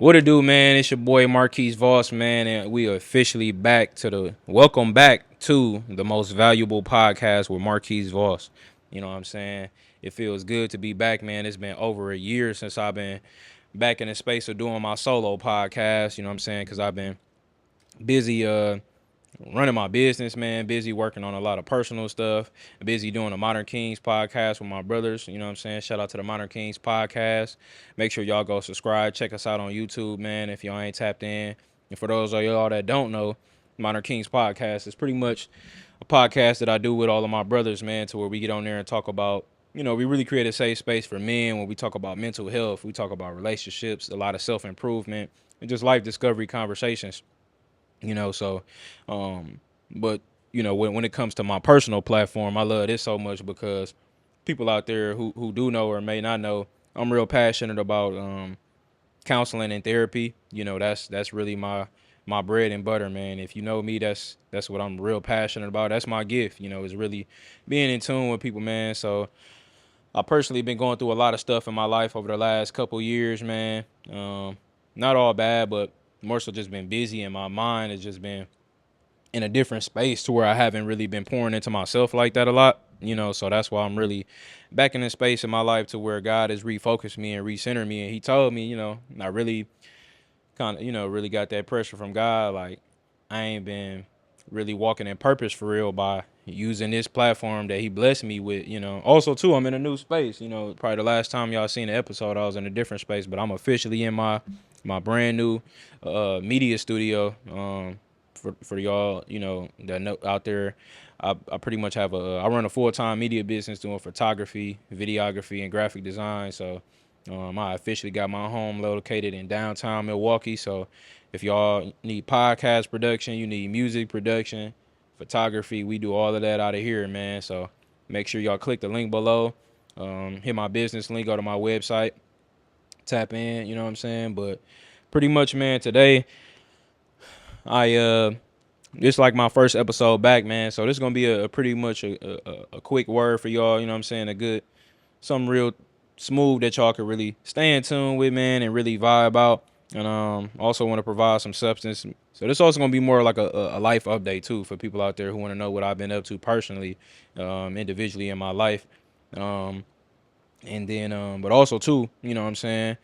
What it do, man? It's your boy Marquise Voss, man, and we are officially back to welcome back to the most valuable podcast with Marquise Voss. You know what I'm saying? It feels good to be back, man. It's been over a year since I've been back in the space of doing my solo podcast. You know what I'm saying? Because I've been busy running my business, man, busy working on a lot of personal stuff, busy doing the Modern Kings podcast with my brothers. You know what I'm saying? Shout out to the Modern Kings podcast. Make sure y'all go subscribe. Check us out on YouTube, man, if y'all ain't tapped in. And for those of y'all that don't know, Modern Kings podcast is pretty much a podcast that I do with all of my brothers, man, to where we get on there and talk about, we really create a safe space for men when we talk about mental health. We talk about relationships, a lot of self-improvement, and just life discovery conversations. So but when it comes to my personal platform, I love this so much because people out there who do know or may not know, I'm real passionate about counseling and therapy. That's really my bread and butter, man. If you know me, that's what I'm real passionate about. That's my gift, is really being in tune with people, man. So I personally been going through a lot of stuff in my life over the last couple years, man. Not all bad, but more so just been busy, and my mind has just been in a different space to where I haven't really been pouring into myself like that a lot. So that's why I'm really back in a space in my life to where God has refocused me and recentered me. And he told me, I really kind of, really got that pressure from God. Like, I ain't been really walking in purpose for real by using this platform that he blessed me with. Also too, I'm in a new space. Probably the last time y'all seen the episode, I was in a different space, but I'm officially in my brand new media studio. For y'all, that know out there, I pretty much have I run a full-time media business doing photography, videography, and graphic design. So I officially got my home located in downtown Milwaukee. So if y'all need podcast production, you need music production, photography, we do all of that out of here, man. So make sure y'all click the link below, hit my business link, go to my website, tap in, you know what I'm saying? But pretty much, man, today this like my first episode back, man. So this is gonna be a pretty much a quick word for y'all, you know what I'm saying? Something real smooth that y'all could really stay in tune with, man, and really vibe out. And also want to provide some substance. So this also gonna be more like a life update too for people out there who want to know what I've been up to personally, individually in my life. And then, but also too, you know what I'm saying?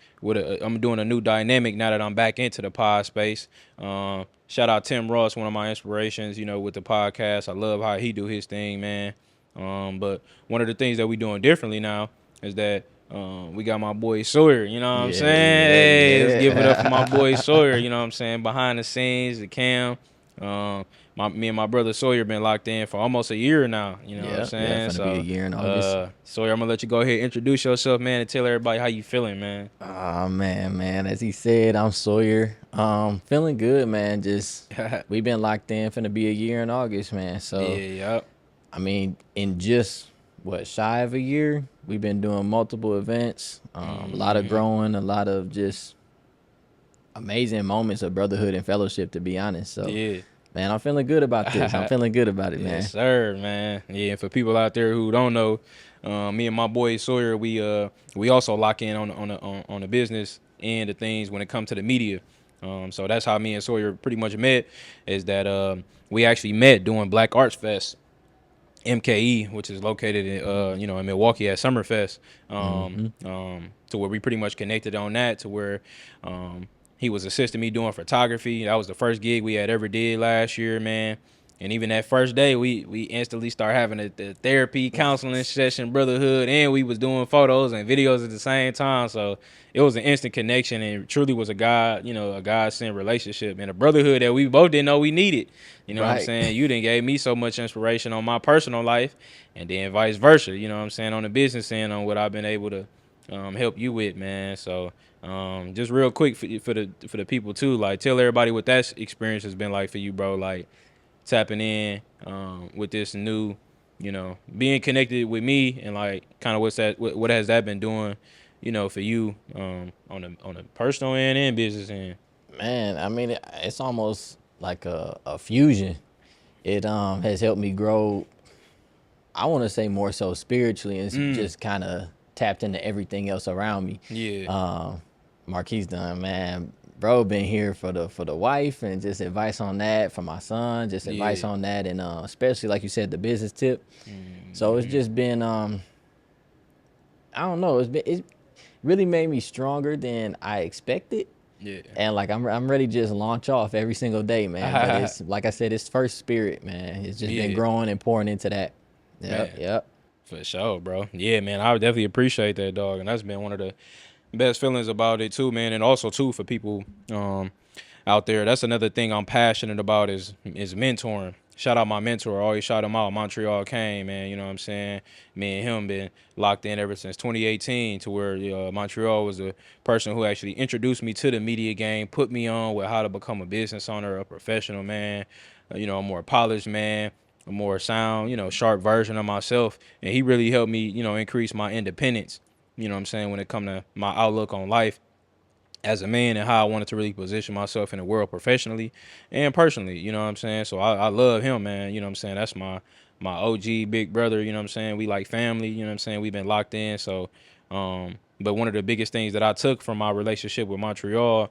I'm doing a new dynamic now that I'm back into the pod space. Shout out Tim Ross, one of my inspirations, with the podcast. I love how he do his thing, man. But one of the things that we doing differently now is that we got my boy Sawyer, you know what I'm saying? Hey, let's give it up for my boy Sawyer, you know what I'm saying? Behind the scenes, the cam. Me and my brother Sawyer been locked in for almost a year now. You know what I'm saying? Yeah, finna be a year in August. Sawyer, I'm gonna let you go ahead and introduce yourself, man, and tell everybody how you feeling, man. Oh man. As he said, I'm Sawyer. Feeling good, man. Just we been locked in. Finna be a year in August, man. So Yep. I mean, in just shy of a year, we've been doing multiple events. A lot of growing, a lot of just amazing moments of brotherhood and fellowship. To be honest, so Yeah. man, I'm feeling good about this. I'm feeling good about it, man. Yes, sir, man. Yeah, for people out there who don't know, me and my boy Sawyer, we also lock in on the business end of things when it comes to the media. So that's how me and Sawyer pretty much met. Is that we actually met doing Black Arts Fest, MKE, which is located in Milwaukee at Summerfest. To where we pretty much connected on that. To where he was assisting me doing photography. That was the first gig we had ever did last year, man. And even that first day, we instantly started having the therapy, counseling session, brotherhood, and we was doing photos and videos at the same time. So it was an instant connection, and it truly was a God-sent relationship and a brotherhood that we both didn't know we needed. You know what I'm saying? You done gave me so much inspiration on my personal life, and then vice versa. You know what I'm saying? On the business end, on what I've been able to help you with, man. So just real quick for the people too, like tell everybody what that experience has been like for you, bro. Like tapping in with this new, being connected with me, and like kind of what has that been doing, for you on a personal end and business end. Man, I mean, it's almost like a fusion. It has helped me grow. I want to say more so spiritually, and just kind of tapped into everything else around me. Yeah. Marquise done, man, bro been here for the wife, and just advice on that for my son, just advice Yeah. on that, and especially like you said, the business tip. So it's Mm-hmm. just been I don't know, it really made me stronger than I expected. Yeah. And like I'm ready to just launch off every single day, man. But it's like I said, it's first spirit, man. It's just been Yeah, growing and pouring into that. Yep, man. yep. For sure, bro. Yeah, man. I would definitely appreciate that, dog. And that's been one of the best feelings about it too, man. And also too for people out there. That's another thing I'm passionate about is mentoring. Shout out my mentor. I always shout him out. Montreal Kane, man. You know what I'm saying? Me and him been locked in ever since 2018 to where Montreal was the person who actually introduced me to the media game, put me on with how to become a business owner, a professional man, a more polished man, a more sound, sharp version of myself. And he really helped me, increase my independence, you know what I'm saying, when it come to my outlook on life as a man and how I wanted to really position myself in the world professionally and personally, you know what I'm saying? So I love him, man. You know what I'm saying? That's my OG big brother, you know what I'm saying? We like family, you know what I'm saying? We've been locked in. So but one of the biggest things that I took from my relationship with Montreal,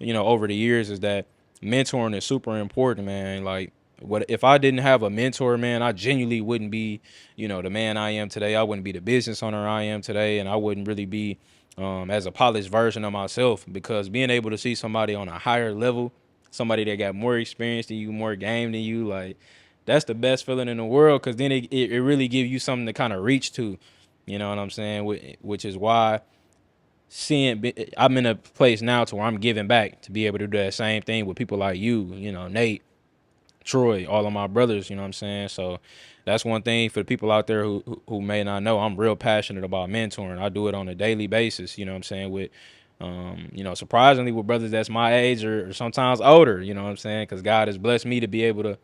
over the years is that mentoring is super important, man. Like what if I didn't have a mentor, man, I genuinely wouldn't be, the man I am today. I wouldn't be the business owner I am today, and I wouldn't really be as a polished version of myself, because being able to see somebody on a higher level, somebody that got more experience than you, more game than you, like that's the best feeling in the world, because then it really gives you something to kind of reach to, you know what I'm saying? Which is why I'm in a place now to where I'm giving back to be able to do that same thing with people like you, Nate, Troy, all of my brothers, you know what I'm saying? So that's one thing for the people out there who may not know. I'm real passionate about mentoring. I do it on a daily basis, you know what I'm saying, with surprisingly with brothers that's my age or sometimes older, you know what I'm saying? Because God has blessed me to be able to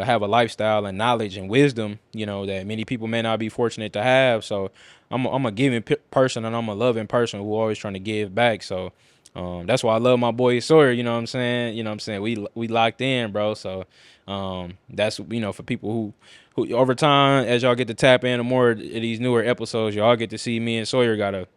have a lifestyle and knowledge and wisdom, that many people may not be fortunate to have. So I'm a giving person, and I'm a loving person who always trying to give back. So that's why I love my boy Sawyer. You know what I'm saying? You know what I'm saying? We locked in, bro. So that's for people who over time, as y'all get to tap into more of these newer episodes, y'all get to see me and Sawyer got a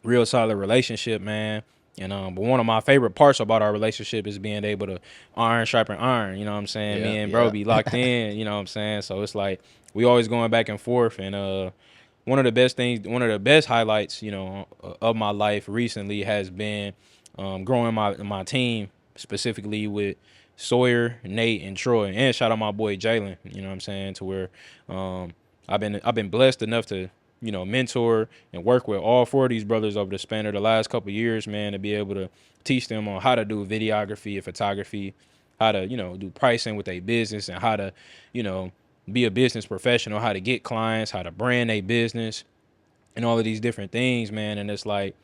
real solid relationship, man. And but one of my favorite parts about our relationship is being able to iron sharpen iron. You know what I'm saying? Me Yep, and bro yep. be locked in. You know what I'm saying? So it's like we always going back and forth. And one of the best highlights, of my life recently has been growing my team, specifically with Sawyer, Nate, and Troy. And shout out my boy Jalen. You know what I'm saying? To where I've been blessed enough to mentor and work with all four of these brothers over the span of the last couple of years, man, to be able to teach them on how to do videography and photography, how to do pricing with a business, and how to be a business professional, how to get clients, how to brand a business, and all of these different things, man. And it's like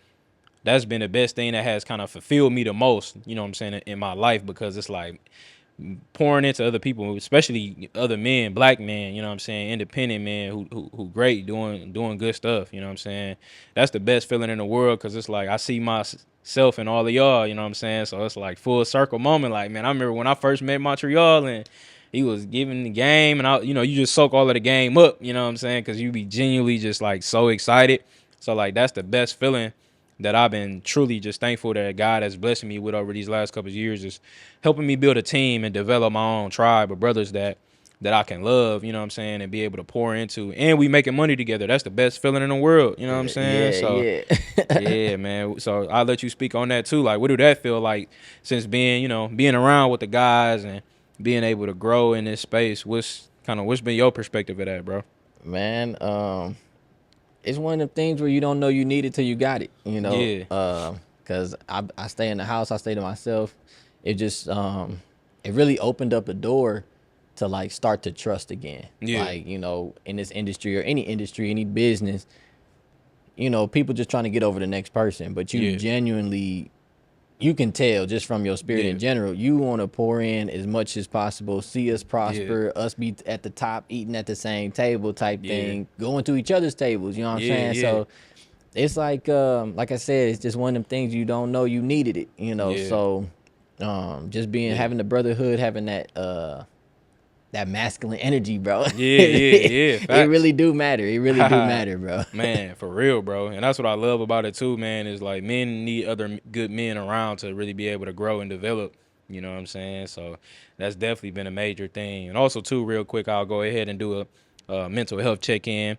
that's been the best thing that has kind of fulfilled me the most, you know what I'm saying, in my life, because it's like pouring into other people, especially other men, black men, you know what I'm saying, independent men who great doing good stuff, you know what I'm saying. That's the best feeling in the world, because it's like I see myself in all of y'all, you know what I'm saying. So it's like full circle moment. Like, man, I remember when I first met Montreal and he was giving the game, and you just soak all of the game up, you know what I'm saying, because you be genuinely just like so excited. So like that's the best feeling that I've been truly just thankful that God has blessed me with over these last couple of years, is helping me build a team and develop my own tribe of brothers that I can love, you know what I'm saying, and be able to pour into. And we making money together. That's the best feeling in the world, you know what I'm saying? Yeah, So yeah. yeah, man. So I'll let you speak on that too. Like, what do that feel like since being around with the guys and being able to grow in this space? What's been your perspective of that, bro? Man, it's one of them things where you don't know you need it till you got it, Yeah. because I stay in the house, I stay to myself. It just it really opened up a door to like start to trust again. Yeah. Like, in this industry or any industry, any business, people just trying to get over the next person, but you Yeah. genuinely, you can tell just from your spirit Yeah. in general, you want to pour in as much as possible, see us Yeah. prosper, us be at the top, eating at the same table type Yeah. thing, going to each other's tables, you know what I'm Yeah. saying? Yeah. So it's like I said, it's just one of them things you don't know you needed it. Yeah. So just being Yeah. having the brotherhood, having that masculine energy, bro. Yeah, yeah, yeah. It Facts. really do matter. It really do matter, bro. Man, for real, bro. And that's what I love about it too, man, is like men need other good men around to really be able to grow and develop. You know what I'm saying? So that's definitely been a major thing. And also too, real quick, I'll go ahead and do a mental health check in.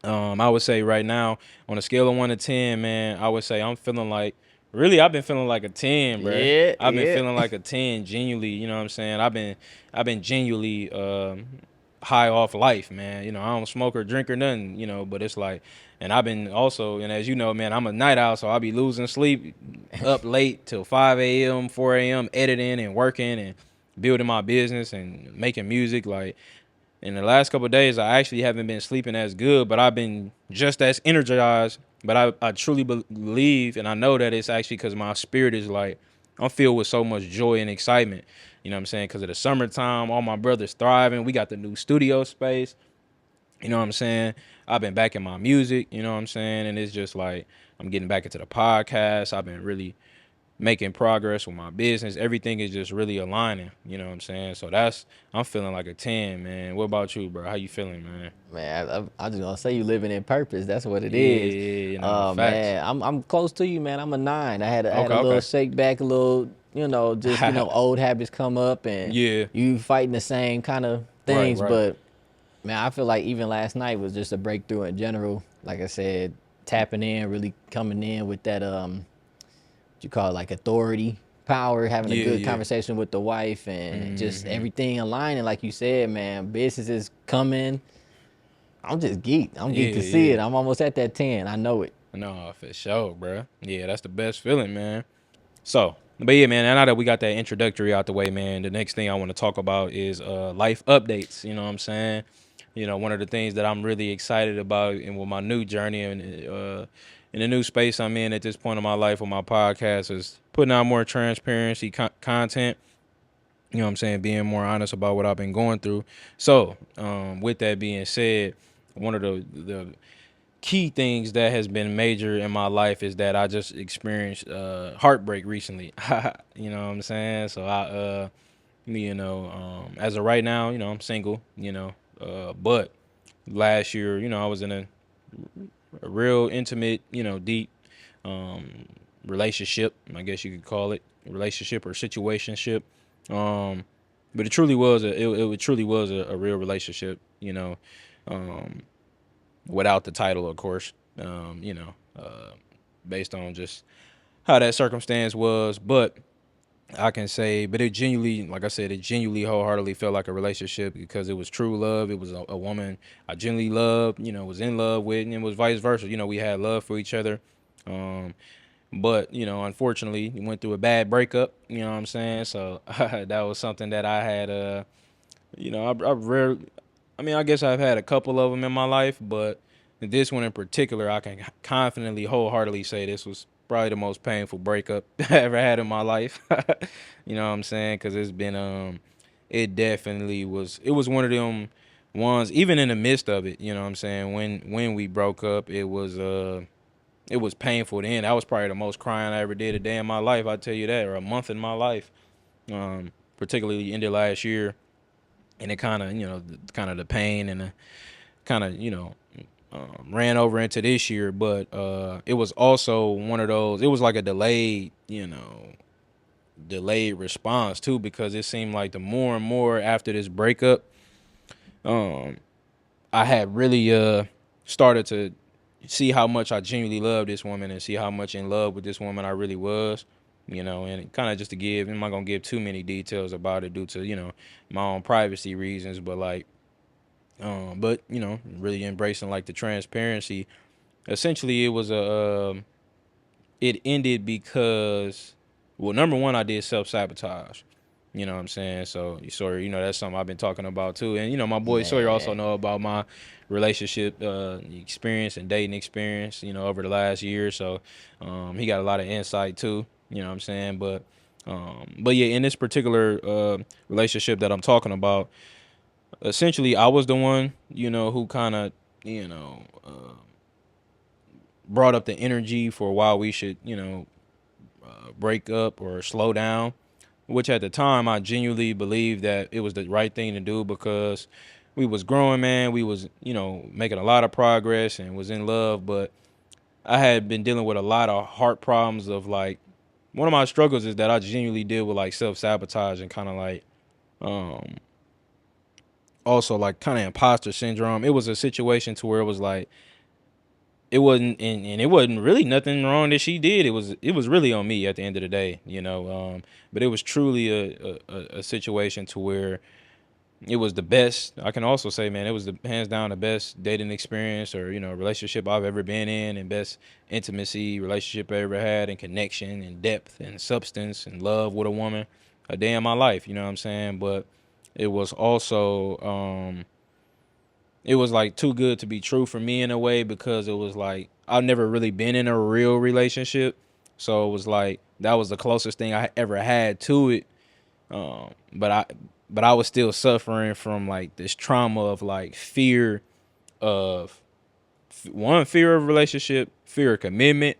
I would say right now, on a scale of 1 to 10, man, I would say I'm feeling like, really, I've been feeling like a 10, bro. Yeah, I've been yeah. feeling like a 10, genuinely. You know what I'm saying? I've been genuinely high off life, man. You know, I don't smoke or drink or nothing. You know, but it's like, and I've been also, and as you know, man, I'm a night owl, so I'll be losing sleep, up late till 5 a.m., 4 a.m., editing and working and building my business and making music, like. In the last couple of days, I actually haven't been sleeping as good, but I've been just as energized. But I truly believe, and I know that it's actually because my spirit is like, I'm filled with so much joy and excitement. You know what I'm saying? Because of the summertime, all my brothers thriving. We got the new studio space. You know what I'm saying? I've been back in my music. You know what I'm saying? And it's just like, I'm getting back into the podcast. I've been really making progress with my business. Everything is just really aligning. You know what I'm saying? So I'm feeling like a 10, man. What about you, bro? How you feeling, man? Man, I just gonna say you living in purpose. That's what it Yeah, is. you know, facts. Man, I'm close to you, man. I'm a 9. I had Okay, a little okay. shake back, a little, just old habits come up, and Yeah, you fighting the same kind of right, things. right. But man, I feel like even last night was just a breakthrough in general. Like I said, tapping in, really coming in with that what you call it, like authority, power, having a Yeah, good yeah. conversation with the wife, and just Hmm. everything aligning. Like you said, man, business is coming. I'm just geeked. I'm Yeah, geeked to see yeah. it. I'm almost at that 10. I know it. No, for sure, bro. Yeah, that's the best feeling, man. So, but yeah, man, now that we got that introductory out the way, man, the next thing I want to talk about is life updates. You know what I'm saying? You know, one of the things that I'm really excited about and with my new journey and in the new space I'm in at this point in my life with my podcast is putting out more transparency content. You know what I'm saying? Being more honest about what I've been going through. So, with that being said, one of the key things that has been major in my life is that I just experienced heartbreak recently. You know what I'm saying? So as of right now, I'm single. But last year, I was in a real intimate, deep um, relationship. I guess you could call it relationship or situationship. Um, but it truly was it truly was a real relationship. Um, without the title, of course. Based on just how that circumstance was, but I can say, but it genuinely, like I said, it genuinely wholeheartedly felt like a relationship because it was true love. It was a woman I genuinely loved, was in love with, and it was vice versa. We had love for each other. Um, but, unfortunately, we went through a bad breakup, you know what I'm saying? So that was something that I had, I rarely, I mean, I guess I've had a couple of them in my life, but this one in particular, I can confidently, wholeheartedly say this was probably the most painful breakup I ever had in my life. You know what I'm saying? Because it definitely was. It was one of them ones. Even in the midst of it, you know what I'm saying. When we broke up, it was painful. Then that was probably the most crying I ever did a day in my life. I tell you that, or a month in my life. Particularly ended last year, and it kind of, kind of the pain and the kind of, ran over into this year. But it was also one of those. It was like a delayed response too, because it seemed like the more and more after this breakup, um, I had really started to see how much I genuinely love this woman and see how much in love with this woman I really was. And kind of just to give, I'm not gonna give too many details about it due to my own privacy reasons, but like but really embracing like the transparency. Essentially, it was it ended because, well, number one, I did self sabotage. You know what I'm saying? So Sawyer, that's something I've been talking about too. And my boy Sawyer also Man, know about my relationship experience and dating experience. Over the last year, so he got a lot of insight too. You know what I'm saying? But yeah, in this particular relationship that I'm talking about, essentially, I was the one, who kind of, brought up the energy for why we should, break up or slow down. which at the time I genuinely believed that it was the right thing to do because we was growing, man. We was, making a lot of progress and was in love, but I had been dealing with a lot of heart problems of like one of my struggles is that I genuinely deal with like self sabotage and kind of like um also like kind of imposter syndrome. It was a situation to where it was like it wasn't and it wasn't really nothing wrong that she did. It was really on me at the end of the day, but it was truly a situation to where it was the best. I can also say, man, it was the hands down the best dating experience or relationship I've ever been in, and best intimacy relationship I ever had, and connection and depth and substance and love with a woman a day in my life. You know what I'm saying? But it was also it was like too good to be true for me in a way because it was like I've never really been in a real relationship, so it was like that was the closest thing I ever had to it. But I was still suffering from like this trauma of like fear of one, fear of relationship, fear of commitment,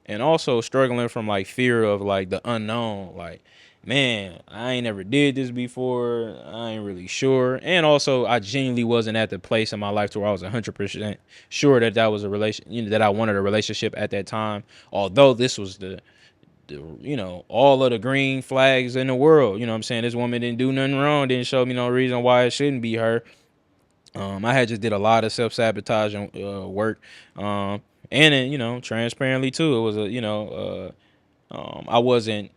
and also struggling from like fear of like the unknown. Like, man, I ain't never did this before. I ain't really sure. And also, I genuinely wasn't at the place in my life to where I was 100% sure that that was a relation, that I wanted a relationship at that time. Although this was all of the green flags in the world. You know what I'm saying? This woman didn't do nothing wrong, didn't show me no reason why it shouldn't be her. I had just did a lot of self-sabotaging work. And then, transparently too, it was I wasn't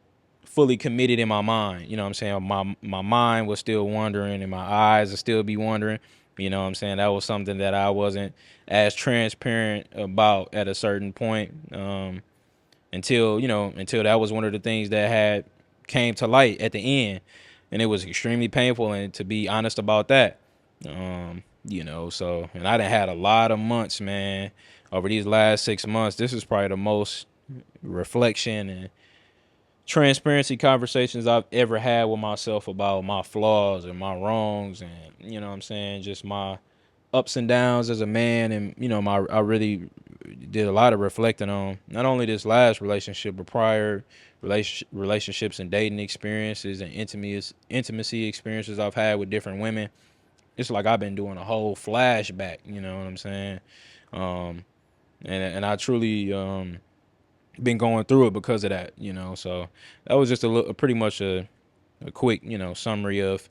fully committed in my mind. You know what I'm saying? My mind was still wandering and my eyes would still be wandering. You know what I'm saying? That was something that I wasn't as transparent about at a certain point. Until that was one of the things that had came to light at the end, and it was extremely painful. And to be honest about that, so and I done had a lot of months, man, over these last 6 months. This is probably the most reflection and transparency conversations I've ever had with myself about my flaws and my wrongs, and you know what I'm saying, just my ups and downs as a man. And I really did a lot of reflecting on not only this last relationship but prior relationships and dating experiences and intimacy experiences I've had with different women. It's like I've been doing a whole flashback, you know what I'm saying? um and I truly been going through it because of that, so that was just pretty much a quick summary of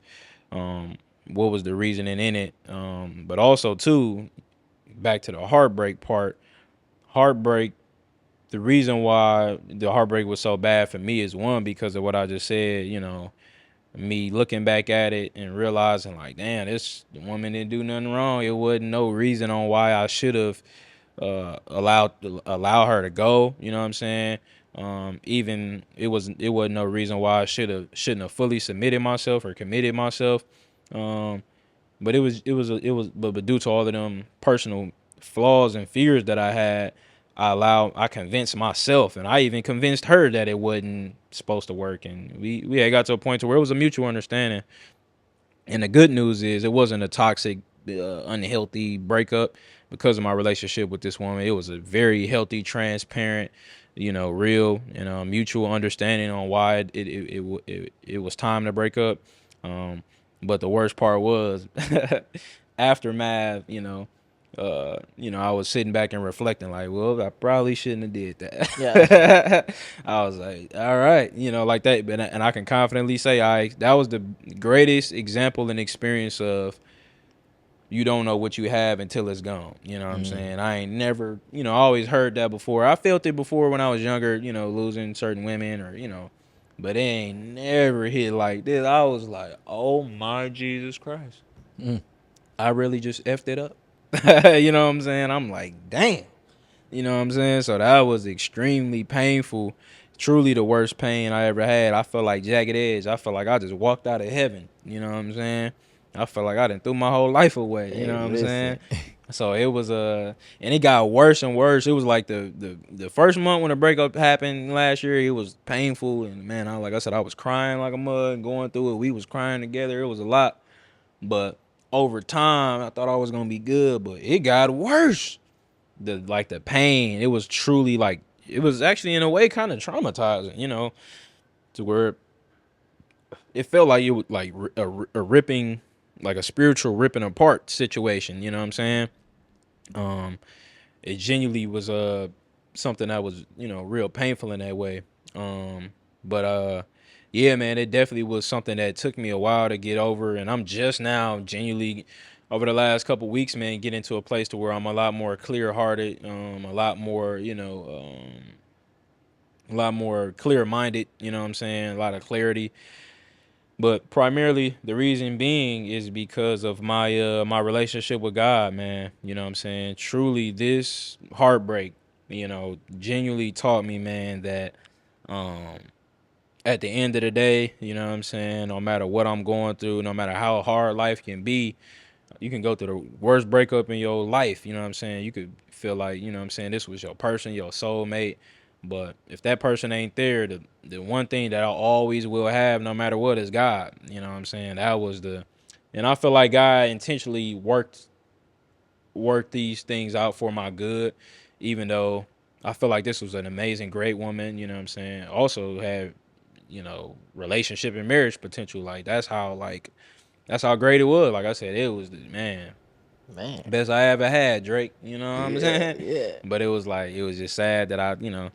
what was the reasoning in it. But also too, back to the heartbreak part. Heartbreak, the reason why the heartbreak was so bad for me is one, because of what I just said. Me looking back at it and realizing like, damn, this woman didn't do nothing wrong. It wasn't no reason on why I should have allow her to go. You know what I'm saying? Even it wasn't no reason why I shouldn't have fully submitted myself or committed myself. Um, but but due to all of them personal flaws and fears that I had, I convinced myself, and I even convinced her that it wasn't supposed to work, and we had got to a point to where it was a mutual understanding. And the good news is it wasn't a toxic, unhealthy breakup because of my relationship with this woman. It was a very healthy, transparent, real, mutual understanding on why it was time to break up. But the worst part was aftermath. I was sitting back and reflecting, like, well, I probably shouldn't have did Yeah. that. I was like, all right, like that. But and I can confidently say that was the greatest example and experience of you don't know what you have until it's gone. You know what I'm Mm. saying? I ain't never, I always heard that before. I felt it before when I was younger, losing certain women or, but it ain't never hit like this. I was like, oh my Jesus Christ. Mm. I really just effed it up. You know what I'm saying? I'm like, damn. You know what I'm saying? So that was extremely painful. Truly the worst pain I ever had. I felt like Jagged Edge. I felt like I just walked out of heaven. You know what I'm saying? I felt like I done threw my whole life away. You Hey, know what I'm listen. saying? So it was and it got worse and worse. It was like the first month when the breakup happened last year, it was painful. And man, like I said, I was crying like a mug going through it. We was crying together. It was a lot. But over time, I thought I was gonna be good, but it got worse. The pain, it was truly like, it was actually in a way kind of traumatizing, to where it felt like it was like a ripping, like a spiritual ripping apart situation. You know what I'm saying? Um, it genuinely was something that was, you know, real painful in that way. But yeah, man, it definitely was something that took me a while to get over, and I'm just now genuinely over the last couple weeks, man, get into a place to where I'm a lot more clear hearted, a lot more, a lot more clear minded. You know what I'm saying? A lot of clarity. But primarily the reason being is because of my relationship with God, man. You know what I'm saying? Truly this heartbreak, you know, genuinely taught me, man, that um at the end of the day, you know what I'm saying, no matter what I'm going through, no matter how hard life can be, you can go through the worst breakup in your life, you know what I'm saying? You could feel like, you know what I'm saying, this was your person, your soulmate. But if that person ain't there, the one thing that I always will have, no matter what, is God. You know what I'm saying? That was the, and I feel like God intentionally worked these things out for my good, even though I feel like this was an amazing, great woman. You know what I'm saying? Also had, you know, relationship and marriage potential. Like that's how great it was. Like I said, it was the man Man. best I ever had, Drake. You know what I'm Yeah, saying? yeah. But it was like it was just sad that I, you know,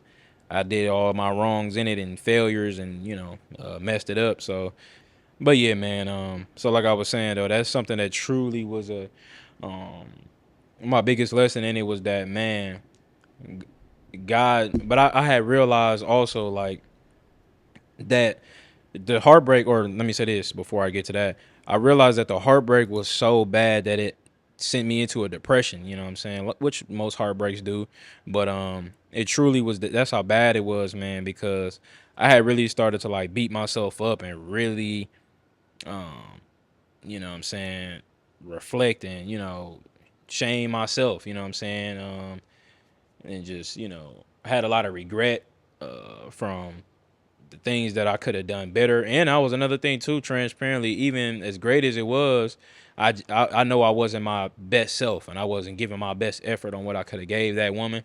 I did all my wrongs in it and failures and, you know, messed it up. So, but yeah, man. So like I was saying though, that's something that truly was a um my biggest lesson in it was that, man, God. But I had realized also like that the heartbreak, or let me say this before I get to that, I realized that the heartbreak was so bad that it sent me into a depression. You know what I'm saying? Which most heartbreaks do, but it truly was. That's how bad it was, man. Because I had really started to like beat myself up and really, um, you know what I'm saying, reflect and, you know, shame myself. You know what I'm saying? And just, you know, I had a lot of regret from the things that I could have done better. And that was another thing too, transparently, even as great as it was, I know I wasn't my best self and I wasn't giving my best effort on what I could have gave that woman.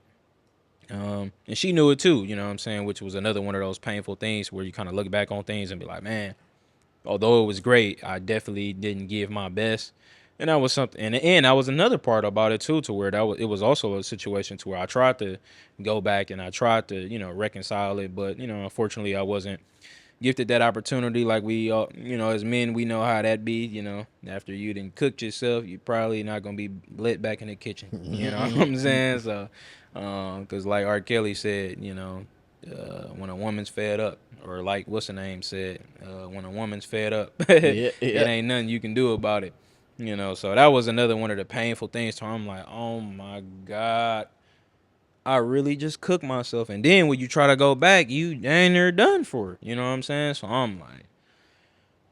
And she knew it too, you know what I'm saying, which was another one of those painful things where you kind of look back on things and be like, man, although it was great, I definitely didn't give my best. And that was something, and that was another part about it too, to where it was also a situation to where I tried to go back and I tried to, you know, reconcile it, but, you know, unfortunately I wasn't gifted that opportunity. Like we all, you know, as men, we know how that be. You know, after you done cooked yourself, you probably not gonna be let back in the kitchen. You know what I'm saying? So, cause like R. Kelly said, you know, when a woman's fed up, or like what's the name said, when a woman's fed up, it Yeah, yeah. ain't nothing you can do about it. You know, so that was another one of the painful things. So I'm like, oh my God, I really just cook myself. And then when you try to go back, you ain't there done for it. You know what I'm saying? So I'm like,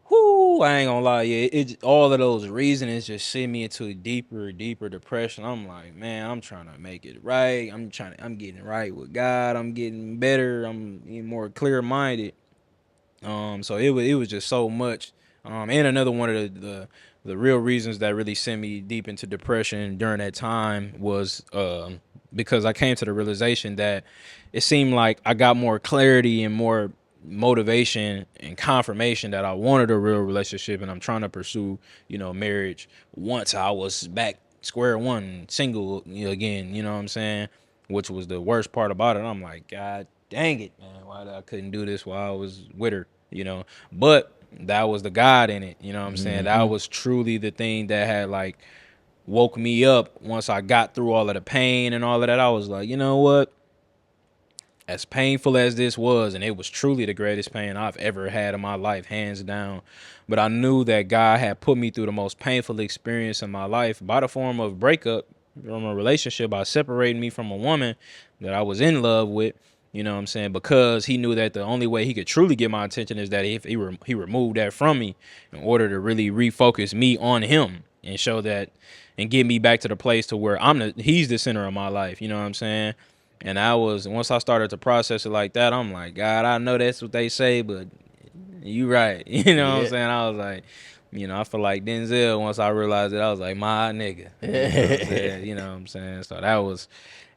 whoo, I ain't gonna lie. Yeah, all of those reasons just send me into a deeper, deeper depression. I'm like, man, I'm trying to make it right. I'm getting right with God. I'm getting better. I'm getting more clear minded. So it was just so much. And another one of the real reasons that really sent me deep into depression during that time was because I came to the realization that it seemed like I got more clarity and more motivation and confirmation that I wanted a real relationship and I'm trying to pursue, you know, marriage once I was back square one, single, you know, again, you know what I'm saying? Which was the worst part about it. I'm like, God dang it, man, why I couldn't do this while I was with her, you know? But that was the God in it, you know what I'm saying? That Mm-hmm. was truly the thing that had like woke me up once I got through all of the pain and all of that. I was like, you know what? As painful as this was, and it was truly the greatest pain I've ever had in my life, hands down. But I knew that God had put me through the most painful experience in my life by the form of breakup from a relationship, by separating me from a woman that I was in love with. You know what I'm saying? Because he knew that the only way he could truly get my attention is that if he removed that from me in order to really refocus me on him and show that and get me back to the place to where he's the center of my life. You know what I'm saying? And once I started to process it like that, I'm like, God, I know that's what they say, but you right. You know what I'm Yeah. saying? I was like, you know, I feel like Denzel, once I realized it, I was like, my nigga. You know what I'm Yeah. saying? You know what I'm saying? So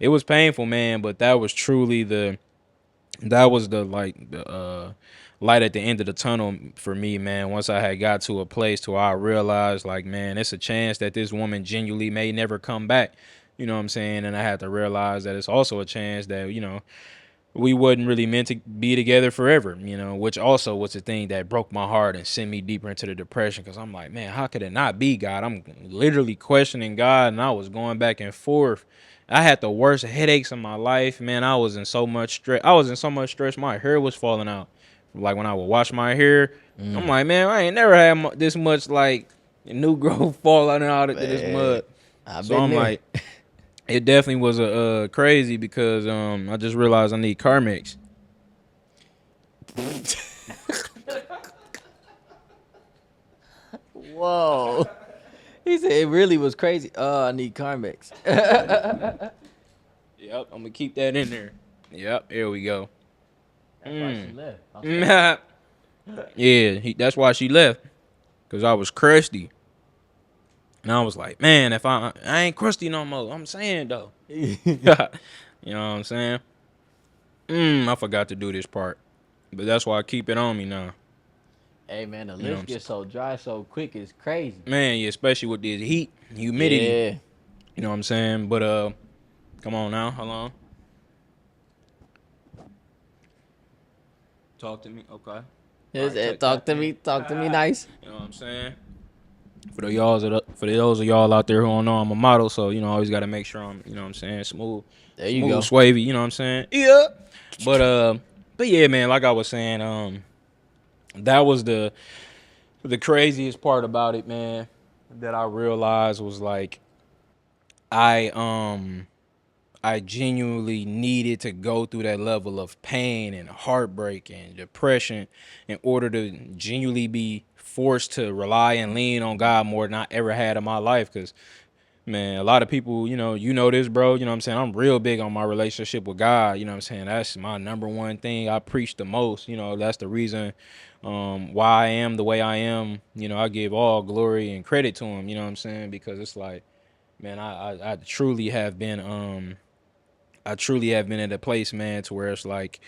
it was painful, man, but that was truly that was the light at the end of the tunnel for me, man. Once I had got to a place to where I realized, like, man, it's a chance that this woman genuinely may never come back. You know what I'm saying? And I had to realize that it's also a chance that, we wasn't really meant to be together forever, which also was the thing that broke my heart and sent me deeper into the depression. Cause I'm like, man, how could it not be God? I'm literally questioning God, and I was going back and forth. I had the worst headaches in my life, man. I was in so much stress. My hair was falling out. Like when I would wash my hair, I'm like, man, I ain't never had this much like new growth falling out into this Man, mud. I've So been I'm there. like, it definitely was a crazy because I just realized I need Carmex. Whoa. He said it really was crazy. Oh, I need Carmex. Yep, I'm gonna keep that in there. Yep, here we go. That's why she left. Yeah, that's why she left. Cause I was crusty. And I was like, man, if I ain't crusty no more. I'm saying though. You know what I'm saying? I forgot to do this part. But that's why I keep it on me now. Hey man, the You know what lips I'm get saying? so dry so quick. It's crazy. Man, yeah, especially with this heat, humidity. Yeah. You know what I'm saying? But come on now, hold on. Talk to me, okay. All right, Talk to me. Talk to me nice. You know what I'm saying? For those of y'all out there who don't know, I'm a model, so I always got to make sure I'm, what I'm saying, There you go. swavy. You know what I'm saying? Yeah. But yeah, man, like I was saying, that was the craziest part about it, man. That I realized was like, I I genuinely needed to go through that level of pain and heartbreak and depression in order to genuinely be forced to rely and lean on God more than I ever had in my life. Because, man, a lot of people, this, bro. You know what I'm saying? I'm real big on my relationship with God. You know what I'm saying? That's my number one thing I preach the most. That's the reason why I am the way I am. I give all glory and credit to him. You know what I'm saying? Because it's like, man, I truly have been at a place, man, to where it's like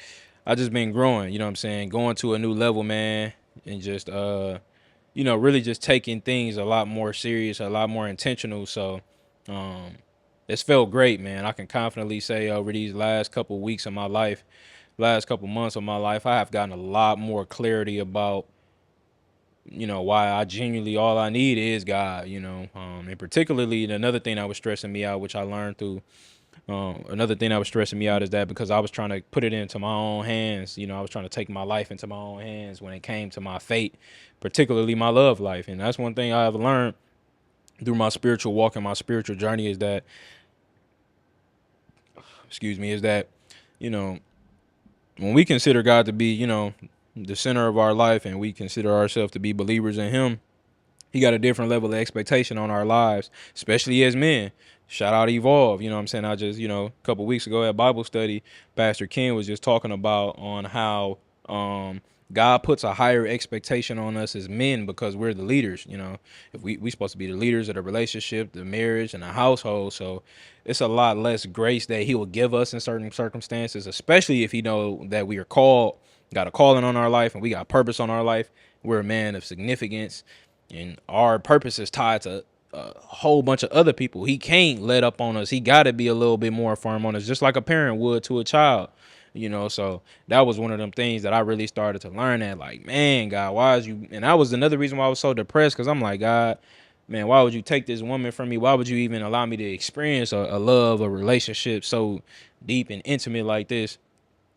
I just been growing, you know what I'm saying? Going to a new level, man, and just really just taking things a lot more serious, a lot more intentional. So um it's felt great, man. I can confidently say over these last couple weeks of my life, last couple months of my life, I have gotten a lot more clarity about why I genuinely all I need is God, and particularly another thing that was stressing me out, which I learned through another thing that was stressing me out is that because I was trying to put it into my own hands, I was trying to take my life into my own hands when it came to my fate, particularly my love life. And that's one thing I have learned through my spiritual walk and my spiritual journey is that, you know, when we consider God to be, the center of our life and we consider ourselves to be believers in Him, He got a different level of expectation on our lives, especially as men. Shout out Evolve. You know what I'm saying? I just, a couple weeks ago at Bible study, Pastor Ken was just talking about on how God puts a higher expectation on us as men because we're the leaders. If we supposed to be the leaders of the relationship, the marriage, and the household. So it's a lot less grace that He will give us in certain circumstances, especially if He know that we are called, got a calling on our life, and we got purpose on our life. We're a man of significance, and our purpose is tied to a whole bunch of other people. He can't let up on us. He got to be a little bit more firm on us, just like a parent would to a child. So that was one of them things that I really started to learn that, like, man, God, why is you? And that was another reason why I was so depressed, because I'm like, God, man, why would you take this woman from me? Why would you even allow me to experience a love, a relationship so deep and intimate like this?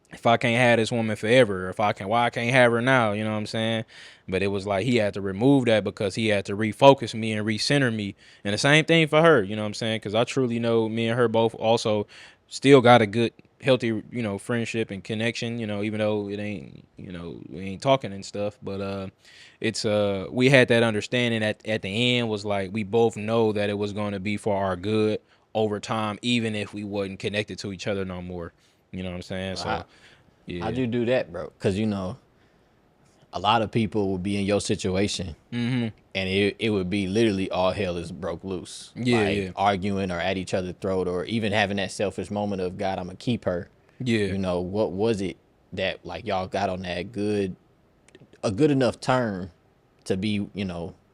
If I can't have this woman forever, why I can't have her now, you know what I'm saying? But it was like he had to remove that because he had to refocus me and recenter me. And the same thing for her, you know what I'm saying? Because I truly know me and her both also still got a good, healthy, friendship and connection, even though it ain't, we ain't talking and stuff. But it's we had that understanding at the end was like we both know that it was going to be for our good over time, even if we wasn't connected to each other no more. You know what I'm saying? So, How'd yeah. you do that, bro? Because a lot of people would be in your situation, and it would be literally all hell is broke loose, Yeah, like yeah. arguing or at each other's throat, or even having that selfish moment of God, I'm gonna keep her. Yeah. What was it that like y'all got on that good a good enough term to be,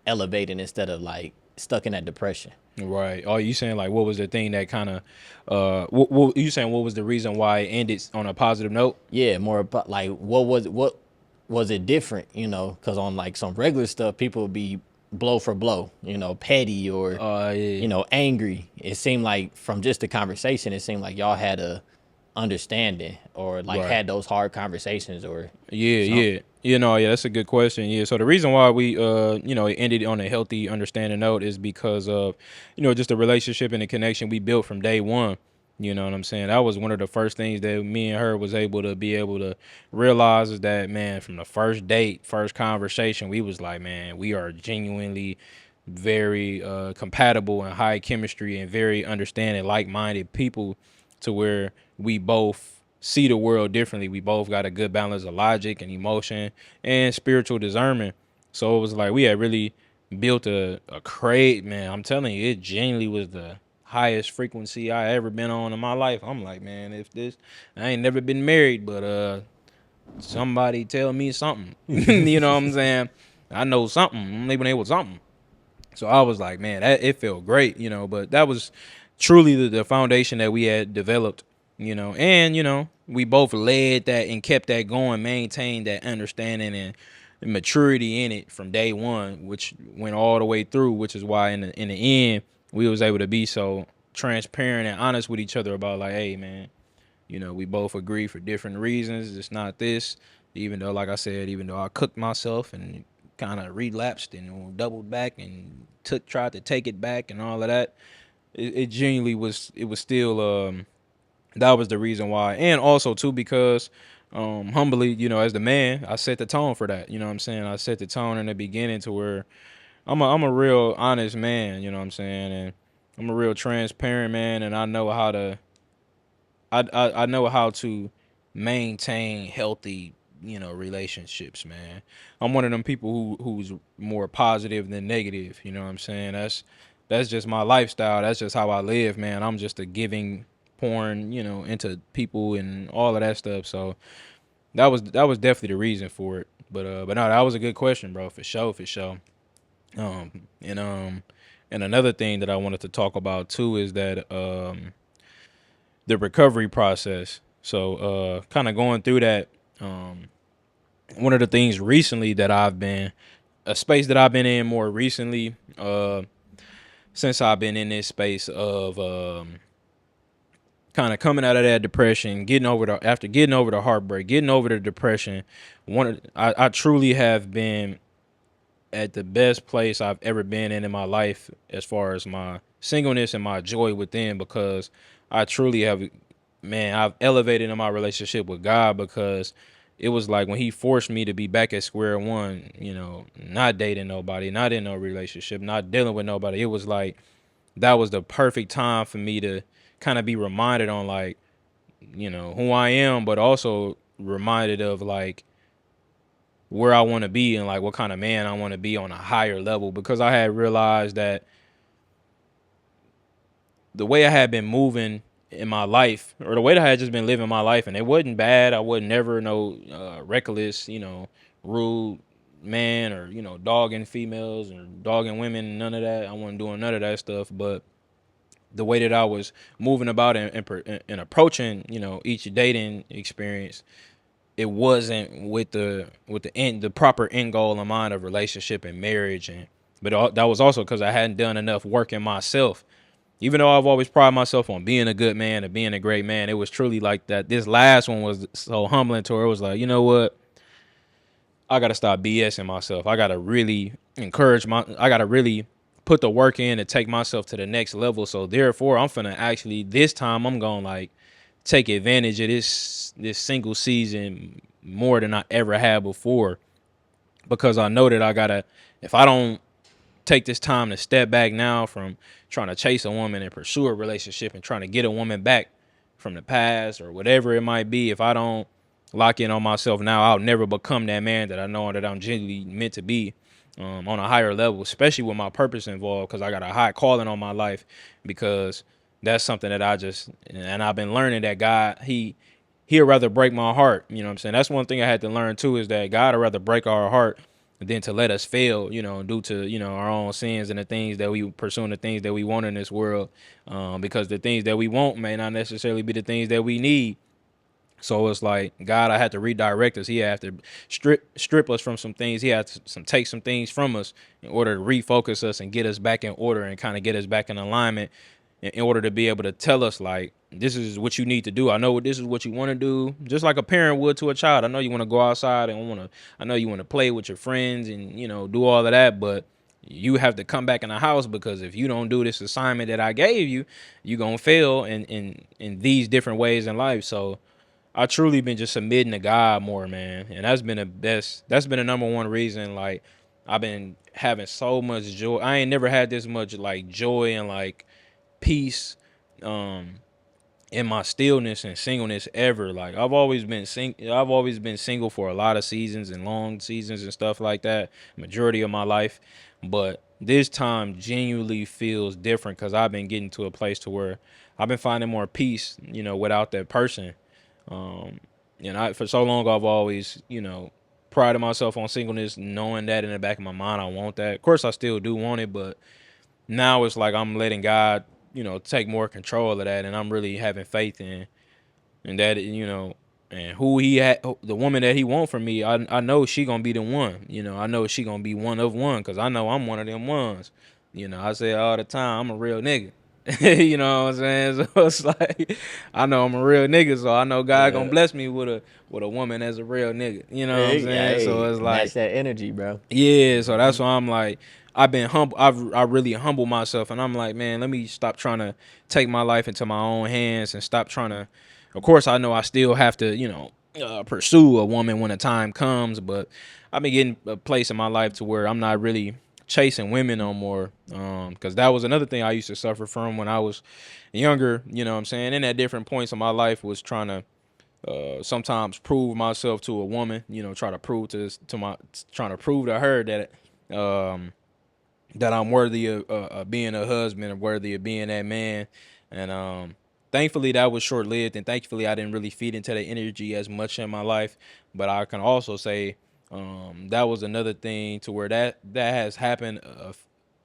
elevated instead of like stuck in that depression. Right. Oh, you saying like what was the thing that kind of, what you saying? What was the reason why it ended on a positive note? Yeah, more about like what was it different, because on like some regular stuff people would be blow for blow, petty or Yeah. angry. It seemed like from just the conversation, it seemed like y'all had a understanding or like Right. had those hard conversations or Yeah, something. yeah. Yeah, that's a good question. Yeah, so the reason why we it ended on a healthy understanding note is because of, just the relationship and the connection we built from day one. You know what I'm saying? That was one of the first things that me and her was able to realize is that, man, from the first date, first conversation, we was like, man, we are genuinely very compatible and high chemistry and very understanding, like-minded people, to where we both see the world differently. We both got a good balance of logic and emotion and spiritual discernment. So it was like we had really built a crate, man. I'm telling you, it genuinely was the highest frequency I ever been on in my life. I'm like, man, if this, I ain't never been married, but somebody tell me something. You know what I'm saying? I know something. Maybe they was something. So I was like, man, it felt great, but that was truly the foundation that we had developed, and, we both led that and kept that going, maintained that understanding and maturity in it from day one, which went all the way through, which is why in the end, we was able to be so transparent and honest with each other about like, hey, man, we both agree for different reasons. It's not this, even though, like I said, even though I cooked myself and kind of relapsed and doubled back and tried to take it back and all of that. It genuinely was. It was still. That was the reason why, and also too because, humbly, as the man, I set the tone for that. You know what I'm saying? I set the tone in the beginning to where I'm a real honest man. You know what I'm saying? And I'm a real transparent man, and I know how to I know how to maintain healthy, relationships, man. I'm one of them people who's more positive than negative, you know what I'm saying? That's just my lifestyle. That's just how I live, man. I'm just a giving pouring, into people and all of that stuff. So that was definitely the reason for it. But no, that was a good question, bro, for sure, for sure. Um and um and another thing that I wanted to talk about too is that the recovery process. So kind of going through that, um one of the things recently that I've been a space that I've been in more recently, since I've been in this space of kind of coming out of that depression, getting over the heartbreak, getting over the depression. I truly have been at the best place I've ever been in my life as far as my singleness and my joy within, because I truly have, man, I've elevated in my relationship with God, because it was like when he forced me to be back at square one, not dating nobody, not in no relationship, not dealing with nobody. It was like that was the perfect time for me to kind of be reminded on like, who I am, but also reminded of like where I want to be and like what kind of man I want to be on a higher level, because I had realized that the way I had been moving in my life, or the way that I had just been living my life, and it wasn't bad. I wasn't never no reckless, rude man, or dogging females or dogging women, none of that. I wasn't doing none of that stuff. But the way that I was moving about and approaching, each dating experience, it wasn't with the proper end goal in mind of relationship and marriage. That was also because I hadn't done enough work in myself. Even though I've always prided myself on being a good man and being a great man, it was truly like that. This last one was so humbling to where it was like, you know what? I gotta stop BSing myself. I gotta really I gotta really put the work in to take myself to the next level. So therefore, I'm finna actually this time I'm gonna like take advantage of this single season more than I ever had before, because I know that I gotta, if I don't take this time to step back now from trying to chase a woman and pursue a relationship and trying to get a woman back from the past or whatever it might be, if I don't lock in on myself now, I'll never become that man that I know that I'm genuinely meant to be, on a higher level, especially with my purpose involved, because I got a high calling on my life, because that's something that and I've been learning that God, he he'd rather break my heart. You know what I'm saying? That's one thing I had to learn too, is that God would rather break our heart than to let us fail, due to, our own sins and the things that we pursue and the things that we want in this world. Because the things that we want may not necessarily be the things that we need. So it's like God, I had to redirect us. He had to strip us from some things. He had to take some things from us in order to refocus us and get us back in order and kind of get us back in alignment in order to be able to tell us like, this is what you need to do. I know this is what you want to do, just like a parent would to a child. I know you want to go outside and I know you want to play with your friends and do all of that, but you have to come back in the house, because if you don't do this assignment that I gave you, you gonna fail in these different ways in life. So I truly been just submitting to God more, man, and that's been the best. That's been the number one reason. Like, I've been having so much joy. I ain't never had this much like joy and like peace, in my stillness and singleness ever. Like, I've always been single for a lot of seasons and long seasons and stuff like that, majority of my life. But this time genuinely feels different, because I've been getting to a place to where I've been finding more peace, without that person. Um, and for so long I've always, prided myself on singleness, knowing that in the back of my mind I want that. Of course I still do want it, but now it's like I'm letting God, take more control of that, and I'm really having faith in that, and who he had, the woman that he want from me. I know she gonna be the one. I know she gonna be one of one, because I know I'm one of them ones. I say it all the time, I'm a real nigga. You know what I'm saying? So it's like, I know I'm a real nigga, so I know God gonna Yeah. bless me with a woman as a real nigga. You know what I'm saying? So Hey, it's match like, that energy, bro. yeah, so that's why I'm like, I've been humble. I really humble myself, and I'm like, man, let me stop trying to take my life into my own hands and stop trying to. Of course, I know I still have to, pursue a woman when the time comes, but I've been getting a place in my life to where I'm not really chasing women no more. Because that was another thing I used to suffer from when I was younger. You know what I'm saying? And at different points in my life was trying to sometimes prove myself to a woman, try to prove trying to prove to her um, that I'm worthy of being a husband and worthy of being that man. And thankfully that was short lived, and thankfully I didn't really feed into that energy as much in my life. But I can also say that was another thing to where that has happened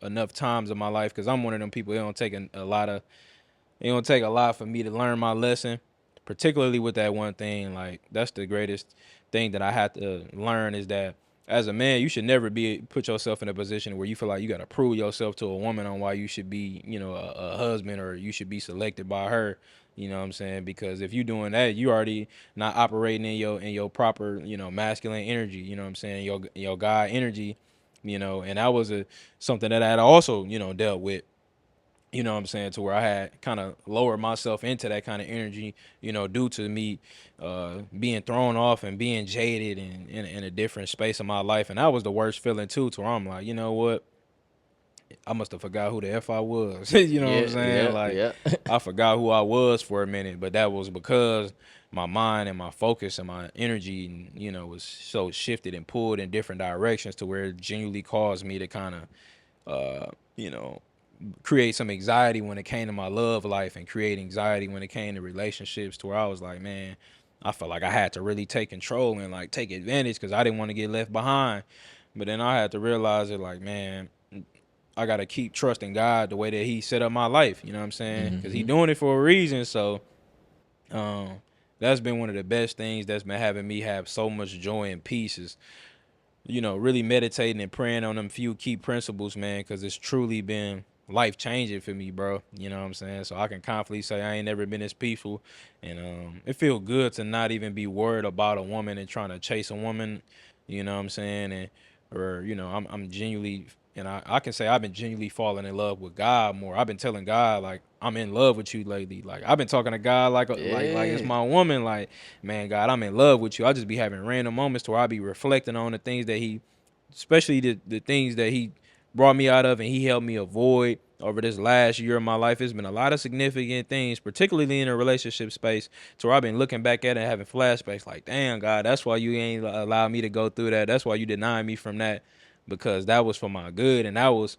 enough times in my life, because I'm one of them people. It don't take a lot for me to learn my lesson, particularly with that one thing. Like, that's the greatest thing that I had to learn, is that as a man, you should never put yourself in a position where you feel like you got to prove yourself to a woman on why you should be, a husband, or you should be selected by her. You know what I'm saying? Because if you're doing that, you already not operating in your proper, masculine energy. You know what I'm saying? Your God energy. And that was something that I had also, dealt with, what I'm saying, to where I had kind of lowered myself into that kind of energy, due to me being thrown off and being jaded and in a different space of my life. And that was the worst feeling too, to where I'm like, you know what? I must have forgot who the F I was. You know what I'm Yeah, saying? yeah, Like, yeah. I forgot who I was for a minute, but that was because my mind and my focus and my energy, was so shifted and pulled in different directions, to where it genuinely caused me to kind of, you know, create some anxiety when it came to my love life, and create anxiety when it came to relationships, to where I was like, man, I felt like I had to really take control and like take advantage, because I didn't want to get left behind. But then I had to realize it, like, man, I got to keep trusting God the way that he set up my life. You know what I'm saying? Because he doing it for a reason. So um, that's been one of the best things that's been having me have so much joy and peace, is really meditating and praying on them few key principles, man, because it's truly been life changing for me, bro. You know what I'm saying? So I can confidently say I ain't never been as peaceful, and it feel good to not even be worried about a woman and trying to chase a woman. You know what I'm saying? And or I'm genuinely, and I can say I've been genuinely falling in love with God more. I've been telling God, like, I'm in love with you lately. Like, I've been talking to God like it's Yeah. my woman. Like, man, God, I'm in love with you. I just be having random moments to where I be reflecting on the things that he, especially the things that he brought me out of and he helped me avoid over this last year of my life. It's been a lot of significant things, particularly in a relationship space, to where I've been looking back at it and having flashbacks like, damn, God, that's why you ain't allowed me to go through that. That's why you denied me from that, because that was for my good. And that was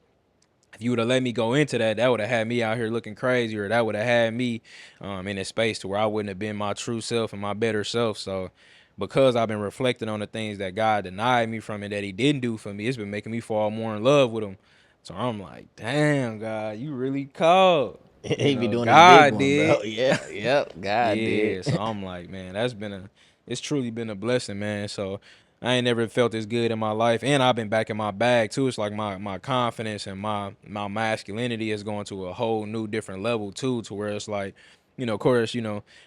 if you would have let me go into that, that would have had me out here looking crazy, or that would have had me in a space to where I wouldn't have been my true self and my better self. So because I've been reflecting on the things that God denied me from and that he didn't do for me, it's been making me fall more in love with him. So I'm like, damn, God, you really called. You He be know, doing his big God one, did. bro. Yeah, yep. God Yeah. So did. I'm like, man, it's truly been a blessing, man. So I ain't never felt this good in my life. And I've been back in my bag too. It's like my confidence and my masculinity is going to a whole new different level too, to where it's like, of course,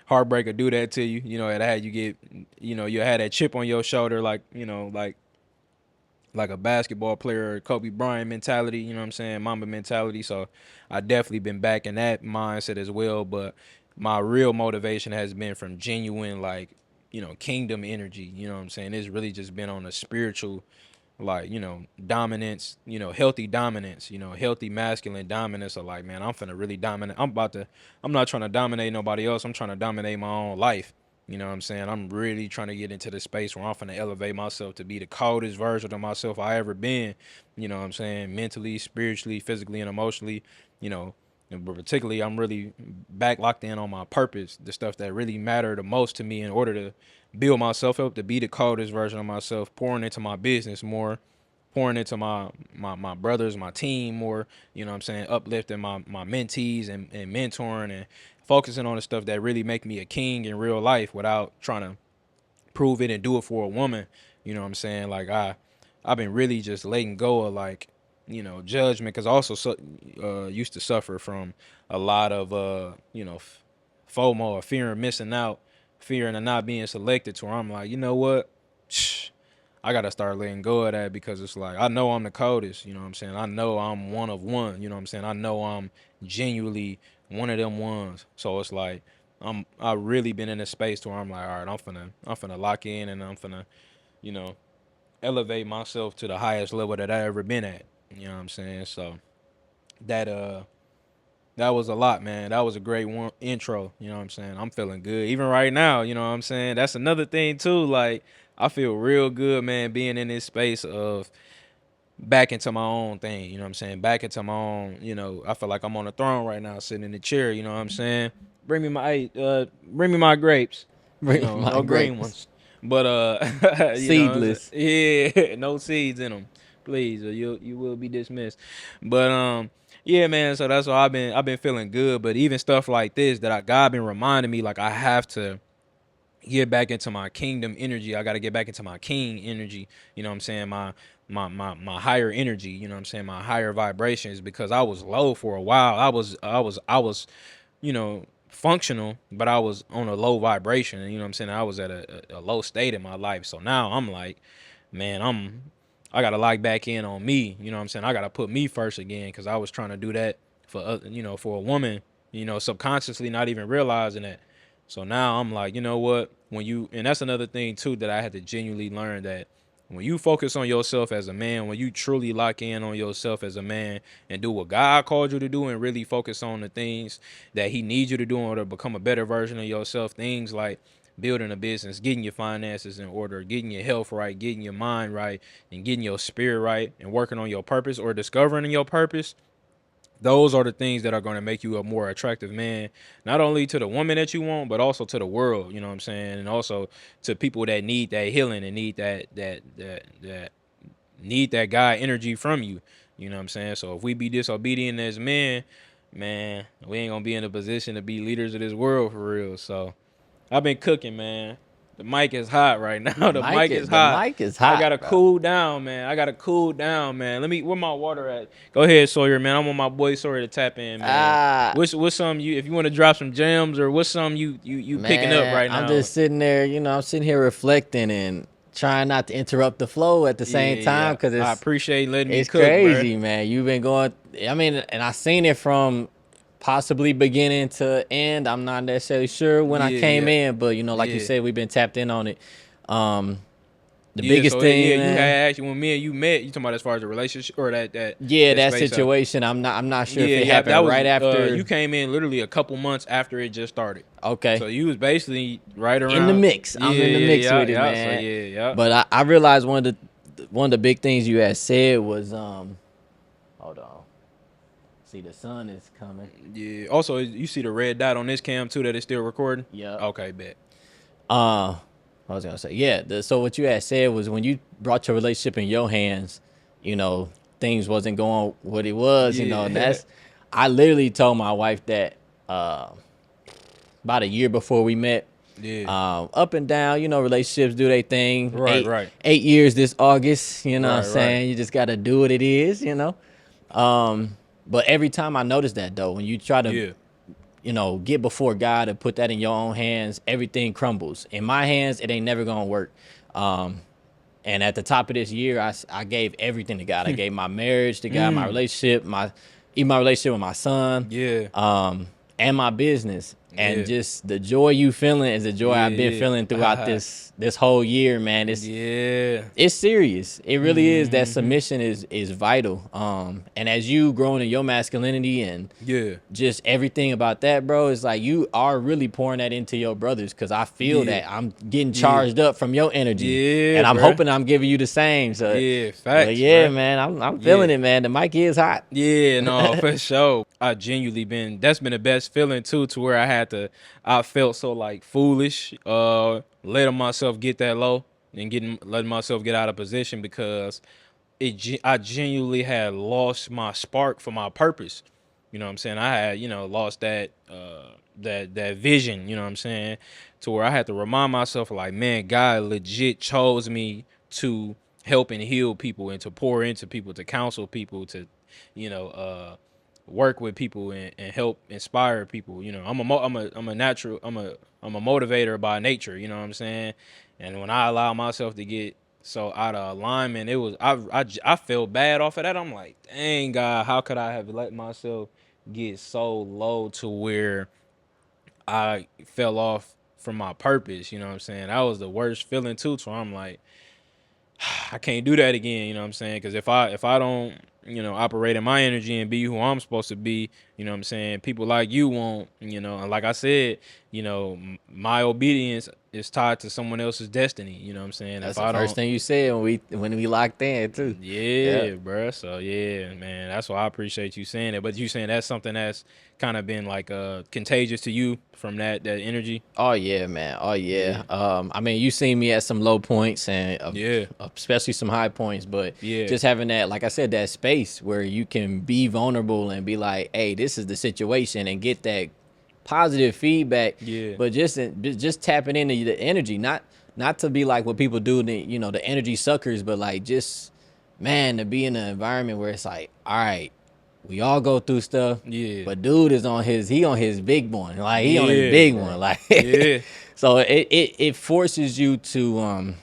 heartbreak will do that to you. It had you get, you had that chip on your shoulder, like, like a basketball player, Kobe Bryant mentality, you know what I'm saying, Mamba mentality. So I definitely been back in that mindset as well. But my real motivation has been from genuine, like, kingdom energy. You know what I'm saying? It's really just been on a spiritual, like, dominance, healthy dominance, healthy masculine dominance of like, man, I'm finna really dominate. I'm not trying to dominate nobody else. I'm trying to dominate my own life. You know what I'm saying? I'm really trying to get into the space where I'm finna elevate myself to be the coldest version of myself I ever been. You know what I'm saying? Mentally, spiritually, physically, and emotionally, you know. But particularly, I'm really back locked in on my purpose, the stuff that really matter the most to me in order to build myself up to be the coldest version of myself, pouring into my business more, pouring into my brothers, my team more, you know what I'm saying, uplifting my mentees and mentoring and focusing on the stuff that really make me a king in real life without trying to prove it and do it for a woman. You know what I'm saying? Like I've been really just letting go of like, judgment, because I also used to suffer from a lot of FOMO, or fear of missing out, fearing of not being selected, to where I'm like, you know what? I gotta start letting go of that, because it's like I know I'm the coldest, you know what I'm saying? I know I'm one of one, you know what I'm saying? I know I'm genuinely one of them ones. So it's like I really been in a space to where I'm like, all right, I'm finna lock in, and I'm finna, you know, elevate myself to the highest level that I ever been at. You know what I'm saying? So that that was a lot, man. That was a great one intro. You know what I'm saying? I'm feeling good. Even right now, you know what I'm saying? That's another thing too. Like I feel real good, man, being in this space of back into my own thing. You know what I'm saying? Back into my own, I feel like I'm on a throne right now, sitting in the chair, you know what I'm saying? Bring me my grapes. Bring my No green grapes. ones. But you know what I'm saying? Seedless. Yeah, no seeds in them. Please, or you will be dismissed. But yeah, man, so that's why I've been feeling good. But even stuff like this that God been reminding me, like I have to get back into my kingdom energy. I got to get back into my king energy. You know what I'm saying? My higher energy. You know what I'm saying? My higher vibrations, because I was low for a while. I was functional, but I was on a low vibration. You know what I'm saying? I was at a low state in my life. So now I'm like, man, I gotta lock back in on me. You know what I'm saying? I gotta put me first again, because I was trying to do that for for a woman. Subconsciously, not even realizing that. So now I'm like, you know what? And that's another thing too that I had to genuinely learn, that when you focus on yourself as a man, when you truly lock in on yourself as a man and do what God called you to do, and really focus on the things that He needs you to do in order to become a better version of yourself, things like building a business, getting your finances in order, getting your health right, getting your mind right, and getting your spirit right, and working on your purpose or discovering your purpose. Those are the things that are going to make you a more attractive man, not only to the woman that you want, but also to the world. You know what I'm saying? And also to people that need that healing and need that need that God energy from you. You know what I'm saying? So if we be disobedient as men, man, we ain't gonna be in a position to be leaders of this world for real. So I've been cooking, man. The mic is hot right The now. The mic mic is is the hot. mic is I hot, gotta bro. cool down, man. I gotta cool down, man. Where my water at? Go ahead, Sawyer, man. I'm on my boy Sawyer to tap in, man. Ah, What's some you, if you want to drop some gems, or what's some you picking up man, right I'm now? just sitting there. I'm sitting here reflecting and trying not to interrupt the flow at the same time Yeah, because I it's appreciate letting me it's cook, bro. crazy, man. You've been going. I mean, and I seen it from possibly beginning to end. I'm not necessarily sure when I Yeah, came yeah, in, but like you yeah. said, we've been tapped in on it. Um, the Yeah, biggest so yeah, thing, you man. had actually, when me and you met, you talking about as far as a relationship, or that Yeah, that that space of. situation. I'm not sure if Yeah, it yeah, that happened was right you after. came in literally a couple months after it just started. Okay, So you was basically right in the around. mix. Yeah, I'm in the yeah, mix yeah, with it, yeah. So man. yeah, yeah. But I realized one of the big things you had said was hold on. See, the sun is coming. Yeah. Also, you see the red dot on this cam too that it's still recording. Yep. Okay, bet. Uh, I was gonna say, yeah. So what you had said was when you brought your relationship in your hands, you know, things wasn't going what it was, you know, and Yeah. that's. I literally told my wife that uh, about a year before we met. Yeah. Up and down, you know, relationships do their thing. Right. Right. 8 years this August, you know what I'm Right. Right. saying? You just gotta do what it is, you know. But every time I notice that though, when you try to, Yeah. you know, get before God and put that in your own hands, everything crumbles. In my hands, it ain't never gonna work. And at the top of this year, I gave everything to God. I gave my marriage to God, my relationship, even my relationship with my son, Yeah. and my business. Yeah. And just the joy you feeling is the joy Yeah. I've been feeling throughout this whole year, man. Yeah. It's serious. It really is. That submission is vital. And as you growing in your masculinity and Yeah. just everything about that, bro, it's like you are really pouring that into your brothers because I feel Yeah. that I'm getting charged up from your energy, Yeah, and I'm bruh. hoping I'm giving you the same. So, Yeah. but Facts, yeah, bruh. man, I'm Yeah. feeling it, man. The mic is hot. Yeah, no, for sure. I genuinely that's been the best feeling too, to where I felt so like foolish, letting myself get that low and letting myself get out of position because I genuinely had lost my spark for my purpose. You know what I'm saying? I had, lost that vision, you know what I'm saying? To where I had to remind myself like, man, God legit chose me to help and heal people and to pour into people, to counsel people, to, you know, work with people and help inspire people. You know, I'm a natural, I'm a motivator by nature, you know what I'm saying? And when I allow myself to get so out of alignment, it was I felt bad off of that. I'm like, dang God, how could I have let myself get so low to where I fell off from my purpose? You know what I'm saying? That was the worst feeling too. So I'm like, I can't do that again. You know what I'm saying? Because if I don't, operate in my energy and be who I'm supposed to be, you know what I'm saying? People like you won't, and like I said, my obedience is tied to someone else's destiny. You know what I'm saying? That's If the I first don't, thing you said when we locked in too. Yeah. yeah, bruh. So yeah, man, that's why I appreciate you saying it. But you saying that's something that's kind of been like contagious to you from that energy. Oh yeah, man. Oh Yeah, yeah. I mean, you seen me at some low points and yeah, especially some high points, but yeah, just having that, like I said, that space where you can be vulnerable and be like, "Hey, this is the situation," and get that positive feedback. yeah, But just tapping into the energy, not to be like what people do, the energy suckers, but like just man to be in an environment where it's like, all right, we all go through stuff, yeah, but dude is on his big one, like he on his yeah, big one, bro. like Yeah, so it forces you to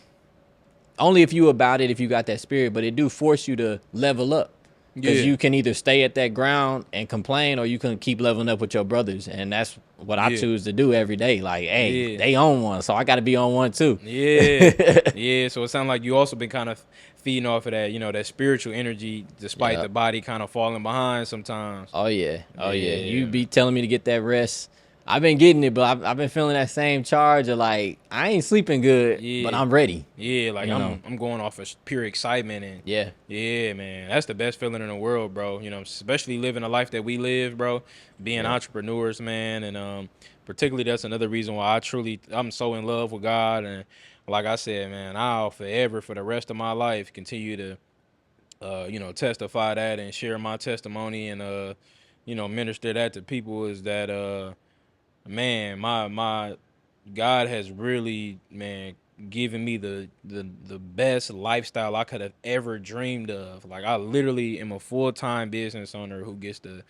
only if you about it if you got that spirit, but it do force you to level up because yeah, you can either stay at that ground and complain or you can keep leveling up with your brothers, and that's what I yeah, choose to do every day. Like, hey, yeah. they on one, so I got to be on one too. Yeah, yeah. So it sounds like you also been kind of feeding off of that, that spiritual energy, despite Yeah. the body kind of falling behind sometimes. Oh yeah, oh yeah. You Yeah, be telling me to get that rest. I've been getting it, but I've been feeling that same charge of like I ain't sleeping good, but yeah, I'm ready. yeah. Like You know. I'm going off of pure excitement and Yeah. yeah, man. That's the best feeling in the world, bro. Especially living a life that we live, bro. Being Yep. entrepreneurs, man, and particularly that's another reason why I'm so in love with God and like I said, man, I'll forever for the rest of my life continue to testify that and share my testimony and minister that to people is that man, my God has really, man, given me the best lifestyle I could have ever dreamed of. Like I literally am a full-time business owner who gets to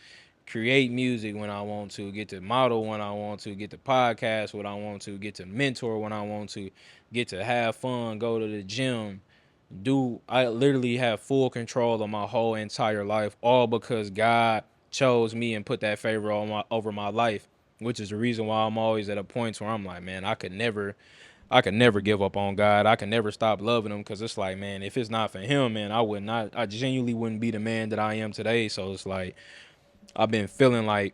create music when I want to, get to model when I want to, get to podcast when I want to, get to mentor when I want to, get to have fun, go to the gym, I literally have full control of my whole entire life, all because God chose me and put that favor on over my life, which is the reason why I'm always at a point where I'm like, man, I could never give up on God. I can never stop loving him because it's like, man, if it's not for him, man, I genuinely wouldn't be the man that I am today. So it's like I've been feeling like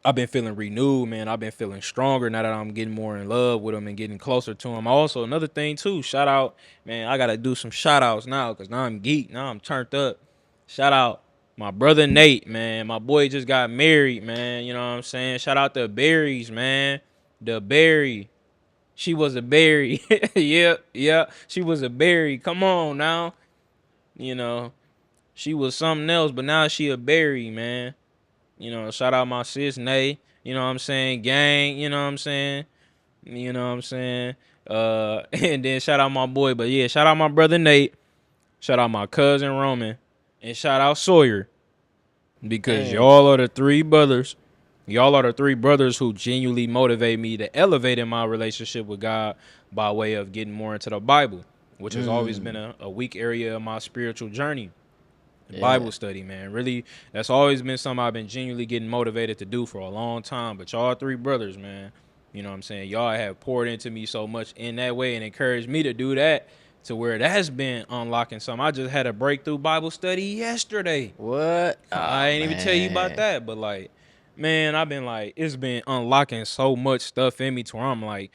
I've been feeling renewed, man. I've been feeling stronger now that I'm getting more in love with him and getting closer to him. Also, another thing too, shout out, man. I gotta do some shout outs now because now I'm geek. Now I'm turned up. Shout out My brother Nate, man. My boy just got married, man. You know what I'm saying? Shout out to Berries, man. The Berry. She was a berry. Yep, yep. She was a berry. Come on now. You know, she was something else, but now she a berry, man. You know, shout out my sis Nay. You know what I'm saying? Gang, you know what I'm saying? You know what I'm saying? And then shout out my boy, but yeah, shout out my brother Nate. Shout out my cousin Roman. And shout out Sawyer. Because Man, y'all are the three brothers. Y'all are the three brothers who genuinely motivate me to elevate in my relationship with God by way of getting more into the Bible, which has always been a weak area of my spiritual journey. yeah. Bible study, man. Really, that's always been something I've been genuinely getting motivated to do for a long time. But y'all three brothers, man, you know what I'm saying? Y'all have poured into me so much in that way and encouraged me to do that to where it has been unlocking something. I just had a breakthrough Bible study yesterday. What? I Oh ain't even tell you about man. that, but like, man, I've been like, it's been unlocking so much stuff in me to where I'm like,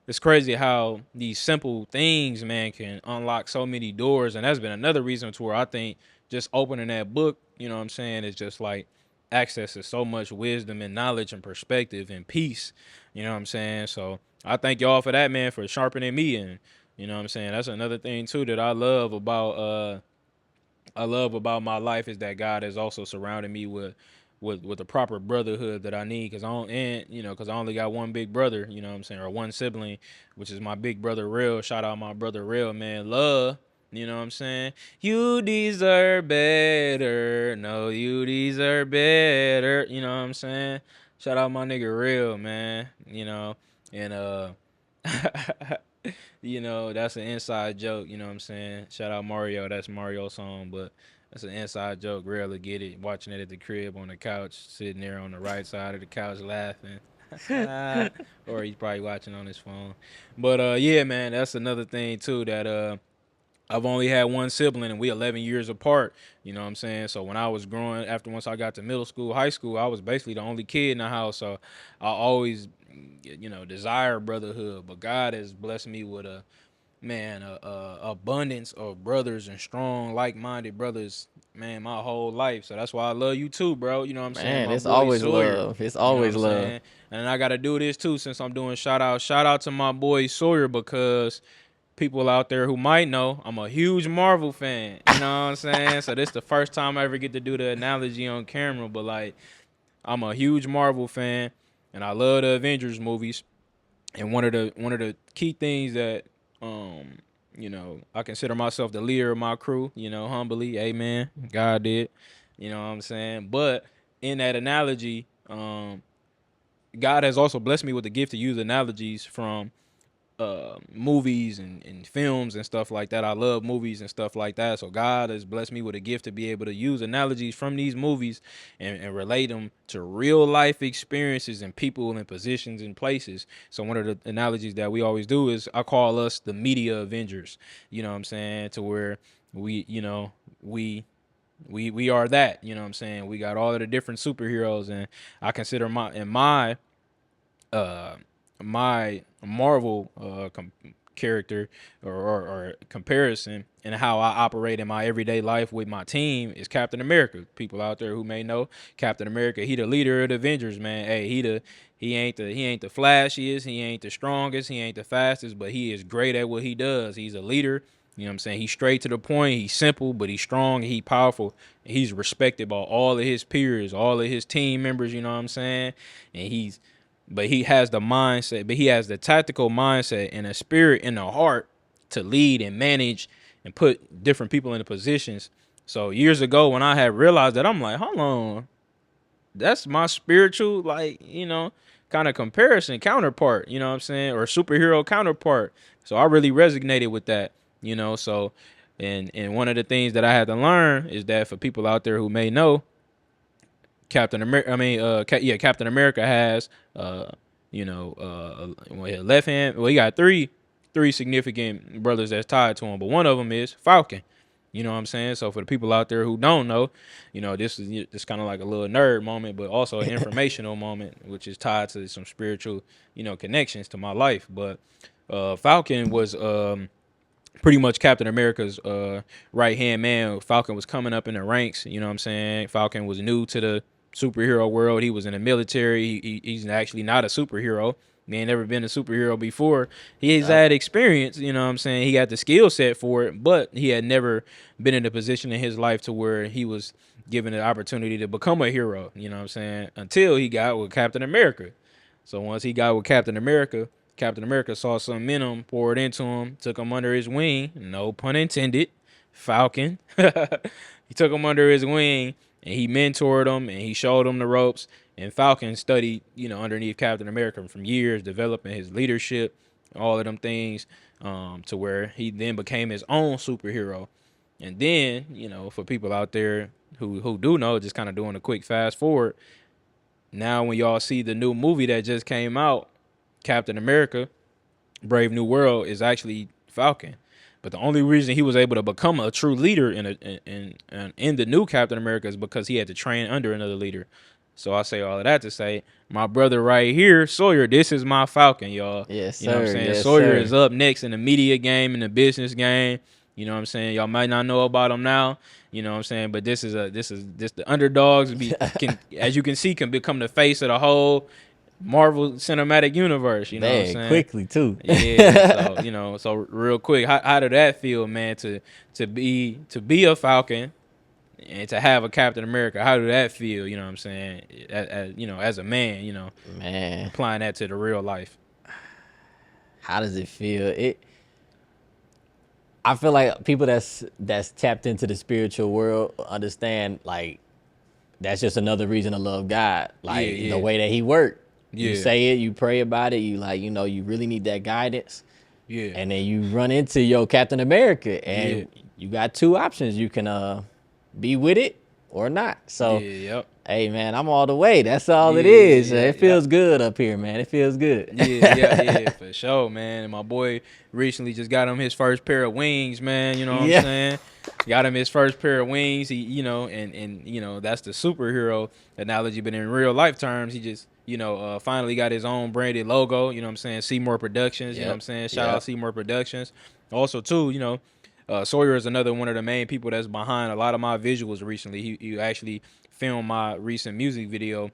it's crazy how these simple things, man, can unlock so many doors. And that's been another reason to where I think just opening that book, you know what I'm saying, is just like access to so much wisdom and knowledge and perspective and peace. You know what I'm saying? So I thank y'all for that, man, for sharpening me. And you know what I'm saying? That's another thing too that I love about my life is that God has also surrounded me with the proper brotherhood that I need because I don't and you know because I only got one big brother, you know what I'm saying, or one sibling, which is my big brother Real. Shout out my brother Real, man. Love. You know what I'm saying? You deserve better. No, you deserve better. You know what I'm saying? Shout out my nigga Real, man. You know, and you know, that's an inside joke, you know what I'm saying? Shout out Mario, that's Mario's song, but that's an inside joke. Rarely get it. Watching it at the crib on the couch, sitting there on the right side of the couch laughing. Or he's probably watching on his phone. But yeah, man, that's another thing too that I've only had one sibling and we 11 years apart, you know what I'm saying? So when I was growing after once I got to middle school, high school, I was basically the only kid in the house. So I always desire brotherhood, but God has blessed me with a abundance of brothers and strong like-minded brothers, man, my whole life. So that's why I love you too, bro. You know what I'm saying? Man, My it's boy always Sawyer. love. It's You know what always I'm love. saying? And I gotta do this too since I'm doing shout out to my boy Sawyer because people out there who might know I'm a huge Marvel fan. You know what I'm saying? So this the first time I ever get to do the analogy on camera, but like I'm a huge Marvel fan and I love the Avengers movies. And one of the key things that um I consider myself the leader of my crew, humbly, amen. God did. You know what I'm saying? But in that analogy, God has also blessed me with the gift to use analogies from movies and films and stuff like that. I love movies and stuff like that. So God has blessed me with a gift to be able to use analogies from these movies and relate them to real life experiences and people and positions and places. So one of the analogies that we always do is I call us the media Avengers. You know what I'm saying? To where we are that, you know what I'm saying? We got all of the different superheroes and I consider uh my Marvel character or comparison and how I operate in my everyday life with my team is Captain America. People out there who may know Captain America, he the leader of the Avengers, man. Hey, he ain't the flashiest, he ain't the strongest, he ain't the fastest, but he is great at what he does. He's a leader. You know what I'm saying? He's straight to the point. He's simple, but he's strong. He's powerful. He's respected by all of his peers, all of his team members. You know what I'm saying? And he has the mindset, but he has the tactical mindset and a spirit and a heart to lead and manage and put different people into positions. So years ago when I had realized that, I'm like, hold on, that's my spiritual, like, kind of comparison counterpart, you know what I'm saying? Or superhero counterpart. So I really resonated with that, so and one of the things that I had to learn is that for people out there who may know, Captain America. I mean, Captain America has, left hand. Well, he got three significant brothers that's tied to him, but one of them is Falcon. You know what I'm saying? So for the people out there who don't know, this is just kind of like a little nerd moment, but also an informational moment, which is tied to some spiritual, connections to my life. But Falcon was pretty much Captain America's right hand man. Falcon was coming up in the ranks. You know what I'm saying? Falcon was new to the superhero world. He was in the military. He's actually not a superhero. He ain't never been a superhero before. He's Yup. had experience, you know what I'm saying? He had the skill set for it, but he had never been in a position in his life to where he was given the opportunity to become a hero, you know what I'm saying? Until he got with Captain America. So once he got with Captain America, Captain America saw some in him, poured into him, took him under his wing, no pun intended, Falcon. He took him under his wing and he mentored him and he showed him the ropes. And Falcon studied, underneath Captain America from years, developing his leadership, all of them things, to where he then became his own superhero. And then, for people out there who do know, just kind of doing a quick fast forward, now when y'all see the new movie that just came out, Captain America, Brave New World, is actually Falcon. But the only reason he was able to become a true leader in the new Captain America is because he had to train under another leader. So I say all of that to say, my brother right here, Sawyer, this is my Falcon, y'all. Yes, You know what I'm sir. saying? Yes, Sawyer sir. is up next in the media game, in the business game. You know what I'm saying? Y'all might not know about him now. You know what I'm saying? But this is the underdogs can, as you can see, can become the face of the whole Marvel Cinematic Universe. You know what I'm Man, saying? quickly too. Yeah. So real quick, how did that feel, man? To be a Falcon and to have a Captain America, how did that feel? You know what I'm saying? As a man, Man, applying that to the real life. how does it feel? I feel like people that's tapped into the spiritual world understand, like, that's just another reason to love God. Yeah, Like the yeah, way that He worked. You yeah, say it, you pray about it, you like, you really need that guidance. yeah, And then you run into your Captain America yeah, and you got two options. You can be with it or not. yeah, So yep. hey man, I'm all the way. That's all Yeah, it is. yeah, It yeah. feels good up here, man. It feels good. Yeah, for sure, man. And my boy recently just got him his first pair of wings, man. You know what I'm Yeah. saying? Got him his first pair of wings. He, and that's the superhero analogy. But in real life terms, he just, finally got his own branded logo. You know what I'm saying? Seymour Productions. You know what I'm Yep. saying? Shout out Yep. Seymour Productions. Also, too, Sawyer is another one of the main people that's behind a lot of my visuals recently. He actually filmed my recent music video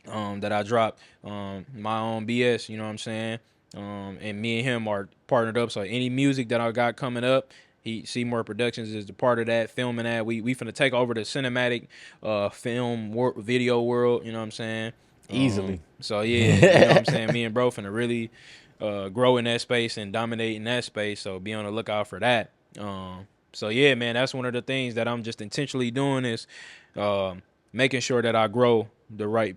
that I dropped, my own BS, you know what I'm saying? And me and him are partnered up. So any music that I got coming up, Seymour Productions is the part of that, filming that. We finna take over the cinematic video world, you know what I'm saying? Easily. So yeah, you know what I'm saying? Me and bro finna really grow in that space and dominate in that space. So be on the lookout for that. So yeah, man, that's one of the things that I'm just intentionally doing is making sure that I grow the right,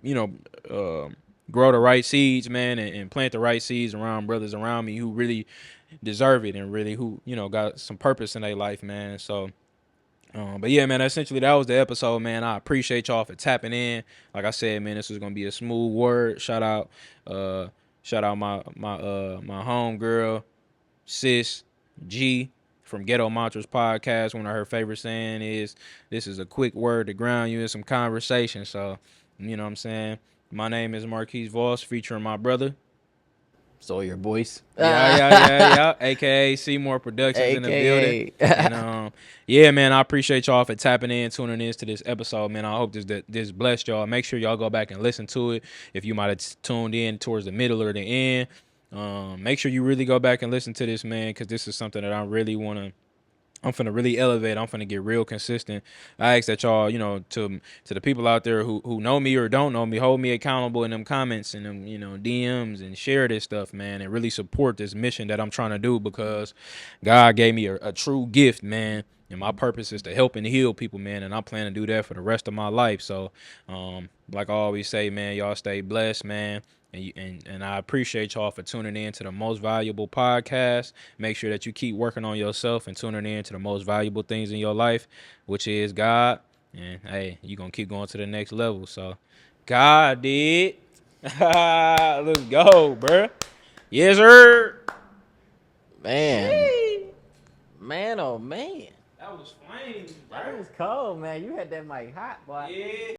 grow the right seeds, man, and plant the right seeds around brothers around me who really deserve it and really who, got some purpose in their life, man. So, but yeah, man, essentially that was the episode, man. I appreciate y'all for tapping in. Like I said, man, this is gonna be a smooth word. Uh, shout out my home girl, sis G from Ghetto Mantras podcast. One of her favorite saying is, "This is a quick word to ground you in some conversation." So, you know what I'm saying. My name is Marquise Voss, featuring my brother. So your voice. Yeah. AKA Seymour Productions in the building. AKA. And yeah, man, I appreciate y'all for tapping in, tuning in to this episode, man. I hope this blessed y'all. Make sure y'all go back and listen to it. If you might have tuned in towards the middle or the end, make sure you really go back and listen to this, man, because this is something that I really want to. I'm finna really elevate. I'm finna get real consistent. I ask that y'all, to the people out there who know me or don't know me, hold me accountable in them comments and them, DMs, and share this stuff, man, and really support this mission that I'm trying to do, because God gave me a true gift, man. And my purpose is to help and heal people, man. And I plan to do that for the rest of my life. So, like I always say, man, y'all stay blessed, man. And I appreciate y'all for tuning in to the Most Valuable Podcast. Make sure that you keep working on yourself and tuning in to the most valuable things in your life, which is God. And hey, you're going to keep going to the next level. So, God did. Let's go, bruh. Yes, sir. Man. Man, oh man. That was flames, That bro. was cold, man. You had that mic hot, boy. Yeah.